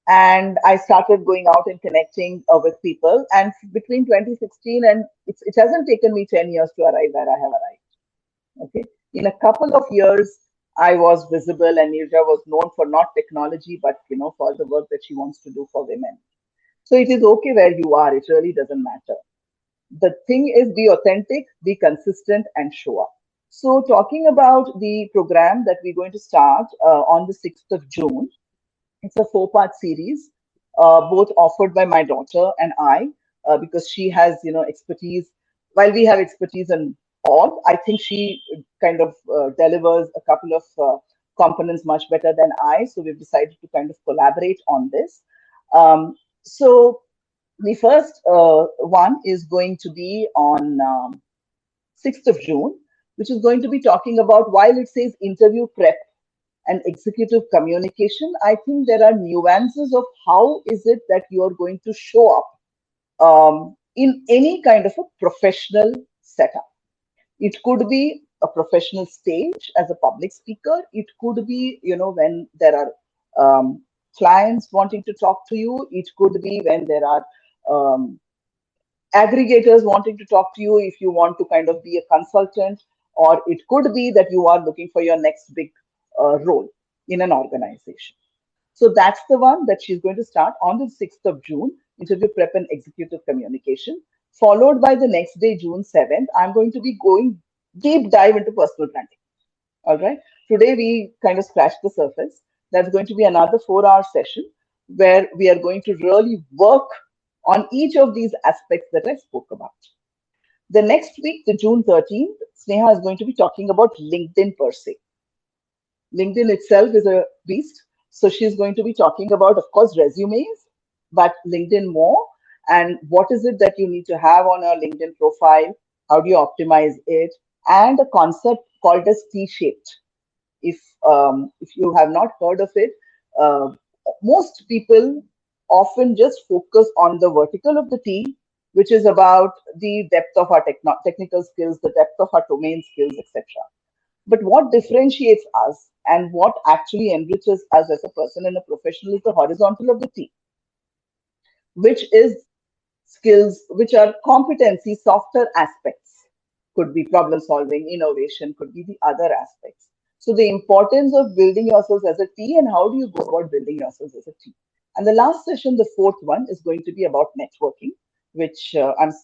And I started going out and connecting with people. And between 2016 and it hasn't taken me 10 years to arrive where I have arrived. Okay. In a couple of years, I was visible, and Nirja was known for not technology, but for the work that she wants to do for women. So it is okay where you are. It really doesn't matter. The thing is, be authentic, be consistent, and show up. So, talking about the program that we're going to start on the 6th of June, it's a 4-part series, both offered by my daughter and I, because she has, expertise. While we have expertise in all, I think she kind of delivers a couple of components much better than I. So, we've decided to kind of collaborate on this. So, the first one is going to be on 6th of June, which is going to be talking about, while it says interview prep and executive communication, I think there are nuances of how is it that you are going to show up in any kind of a professional setup. It could be a professional stage as a public speaker. It could be, when there are clients wanting to talk to you. It could be when there are um, aggregators wanting to talk to you if you want to kind of be a consultant, or it could be that you are looking for your next big role in an organization. So that's the one that she's going to start on the 6th of June, interview prep and executive communication, followed by the next day, June 7th. I'm going to be going deep dive into personal branding. All right. Today we kind of scratched the surface. That's going to be another 4-hour session where we are going to really work on each of these aspects that I spoke about. The next week, the June 13th, Sneha is going to be talking about LinkedIn per se. LinkedIn itself is a beast. So she's going to be talking about, of course, resumes, but LinkedIn more. And what is it that you need to have on a LinkedIn profile? How do you optimize it? And a concept called as T-shaped. If you have not heard of it, uh, most people often just focus on the vertical of the T, which is about the depth of our technical skills, the depth of our domain skills, etc. But what differentiates us and what actually enriches us as a person and a professional is the horizontal of the T, which is skills, which are competency, softer aspects. Could be problem solving, innovation, could be the other aspects. So the importance of building yourselves as a team, and how do you go about building yourselves as a team. And the last session, the fourth one, is going to be about networking, which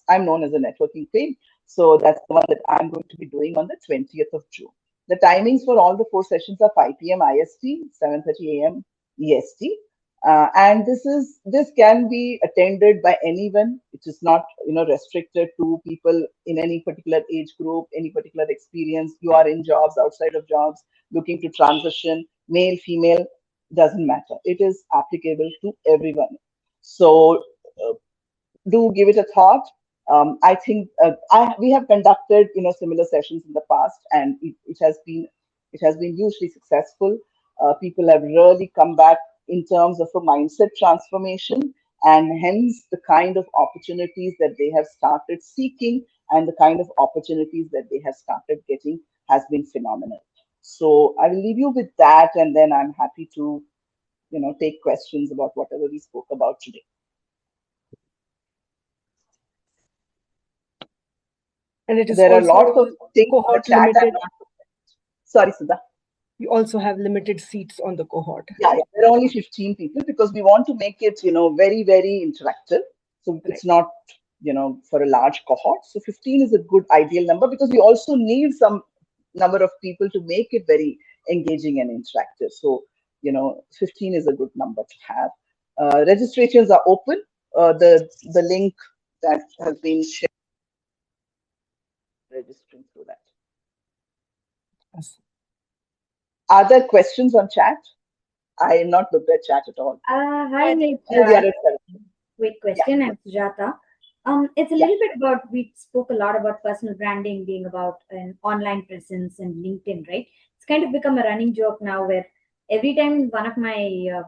I'm known as a networking queen. So that's the one that I'm going to be doing on the 20th of June. The timings for all the 4 sessions are 5 p.m. IST, 7:30 a.m. EST. And this can be attended by anyone. It is not restricted to people in any particular age group, any particular experience. You are in jobs, outside of jobs, looking to transition, male, female, doesn't matter. It is applicable to everyone. So do give it a thought. I think we have conducted similar sessions in the past, and it has been hugely successful. People have really come back in terms of a mindset transformation and hence the kind of opportunities that they have started seeking and the kind of opportunities that they have started getting has been phenomenal. So I will leave you with that, and then I'm happy to, take questions about whatever we spoke about today. And it is There are lots of also things in the cohort chat. limited. Sorry, Sudha. You also have limited seats on the cohort. Yeah, there are only 15 people because we want to make it, very, very interactive. So it's not, for a large cohort. So 15 is a good ideal number because we also need some number of people to make it very engaging and interactive. So, 15 is a good number to have. Registrations are open. The link that has been shared, registering through that. Yes. Are there questions on chat? I am not looked at chat at all. Hi, Nick. Oh, we are at 7. Quick question. I'm Sujata. It's a little bit about, we spoke a lot about personal branding being about an online presence and LinkedIn, right? It's kind of become a running joke now where every time one of my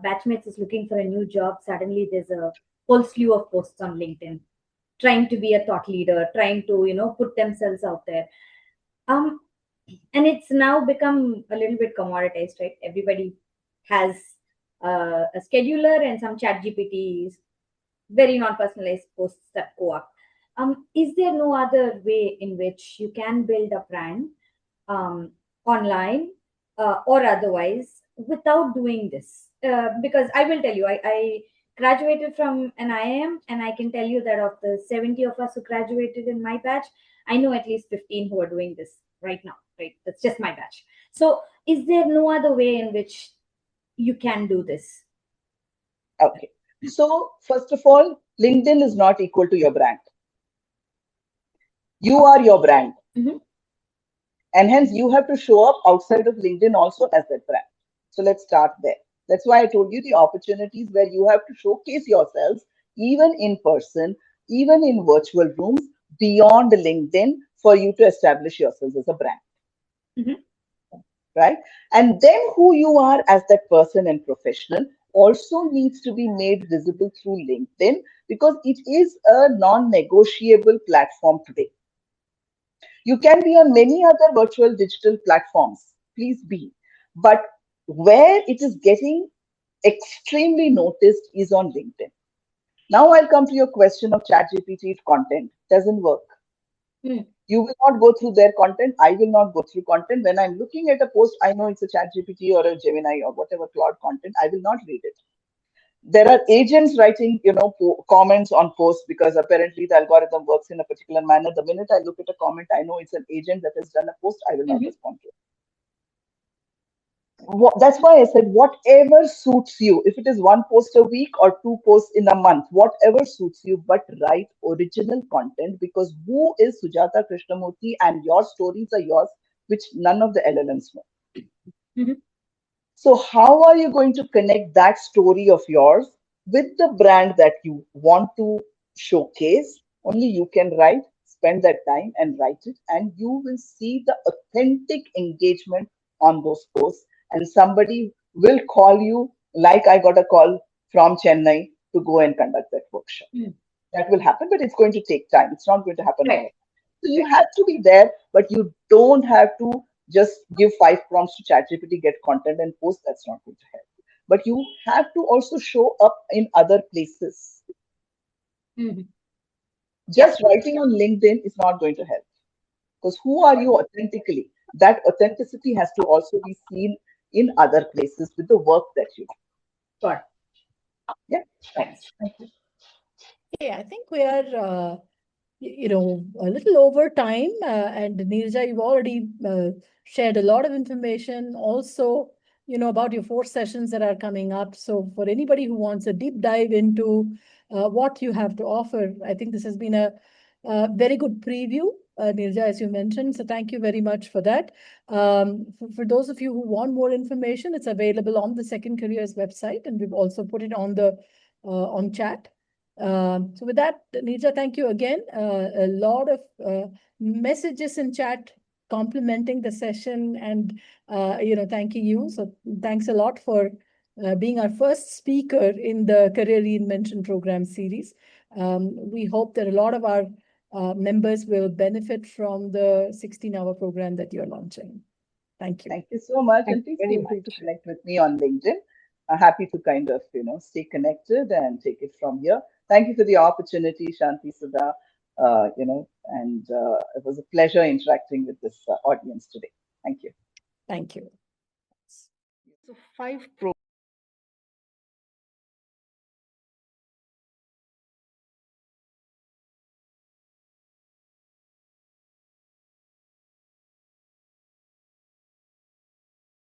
batchmates is looking for a new job, suddenly there's a whole slew of posts on LinkedIn trying to be a thought leader, trying to, put themselves out there. And it's now become a little bit commoditized, right? Everybody has a scheduler and some chat GPTs, very non-personalized posts that go up. Is there no other way in which you can build a brand online or otherwise without doing this? Because I will tell you, I graduated from an IIM, and I can tell you that of the 70 of us who graduated in my batch, I know at least 15 who are doing this right now, right? That's just my batch. So is there no other way in which you can do this? Okay. So first of all, LinkedIn is not equal to your brand. You are your brand. Mm-hmm. And hence you have to show up outside of LinkedIn also as that brand. So let's start there. That's why I told you the opportunities where you have to showcase yourselves, even in person, even in virtual rooms, beyond LinkedIn, for you to establish yourselves as a brand. Mm-hmm. Right? And then who you are as that person and professional also needs to be made visible through LinkedIn because it is a non-negotiable platform today. You can be on many other virtual digital platforms, please be. But where it is getting extremely noticed is on LinkedIn. Now I'll come to your question of ChatGPT content. Doesn't work. You will not go through their content. I will not go through content. When I'm looking at a post, I know it's a ChatGPT or a Gemini or whatever Claude content. I will not read it. There are agents writing, comments on posts because apparently the algorithm works in a particular manner. The minute I look at a comment, I know it's an agent that has done a post. I will not respond to it. That's why I said whatever suits you. If it is one post a week or 2 posts in a month, whatever suits you, but write original content because who is Sujata Krishnamurthy and your stories are yours, which none of the LLMs know. Mm-hmm. So how are you going to connect that story of yours with the brand that you want to showcase? Only you can write, spend that time and write it, and you will see the authentic engagement on those posts. And somebody will call you, like I got a call from Chennai to go and conduct that workshop. That will happen, but it's going to take time. It's not going to happen overnight. So you have to be there, but you don't have to just give 5 prompts to ChatGPT, get content and post. That's not going to help. But you have to also show up in other places. Just writing on LinkedIn is not going to help. Because who are you authentically? That authenticity has to also be seen in other places with the work that you do. Sure. Yeah. Thanks. Thank you. Yeah, I think we are a little over time. And Neerja, you've already shared a lot of information also, about your 4 sessions that are coming up. So for anybody who wants a deep dive into what you have to offer, I think this has been a very good preview, Neerja, as you mentioned. So thank you very much for that. For those of you who want more information, it's available on the Second Careers website, and we've also put it on the on chat. So with that, Neerja, thank you again. A lot of messages in chat complimenting the session and, thanking you. So thanks a lot for being our first speaker in the Career Reinvention Program series. We hope that a lot of our members will benefit from the 16-hour program that you're launching. Thank you. Thank you so much. Thank And you please very feel free to much. connect with me on LinkedIn. Happy to kind of, stay connected and take it from here. Thank you for the opportunity, Shanti Sudha. And it was a pleasure interacting with this audience today. Thank you. Thank you. So 5 programs.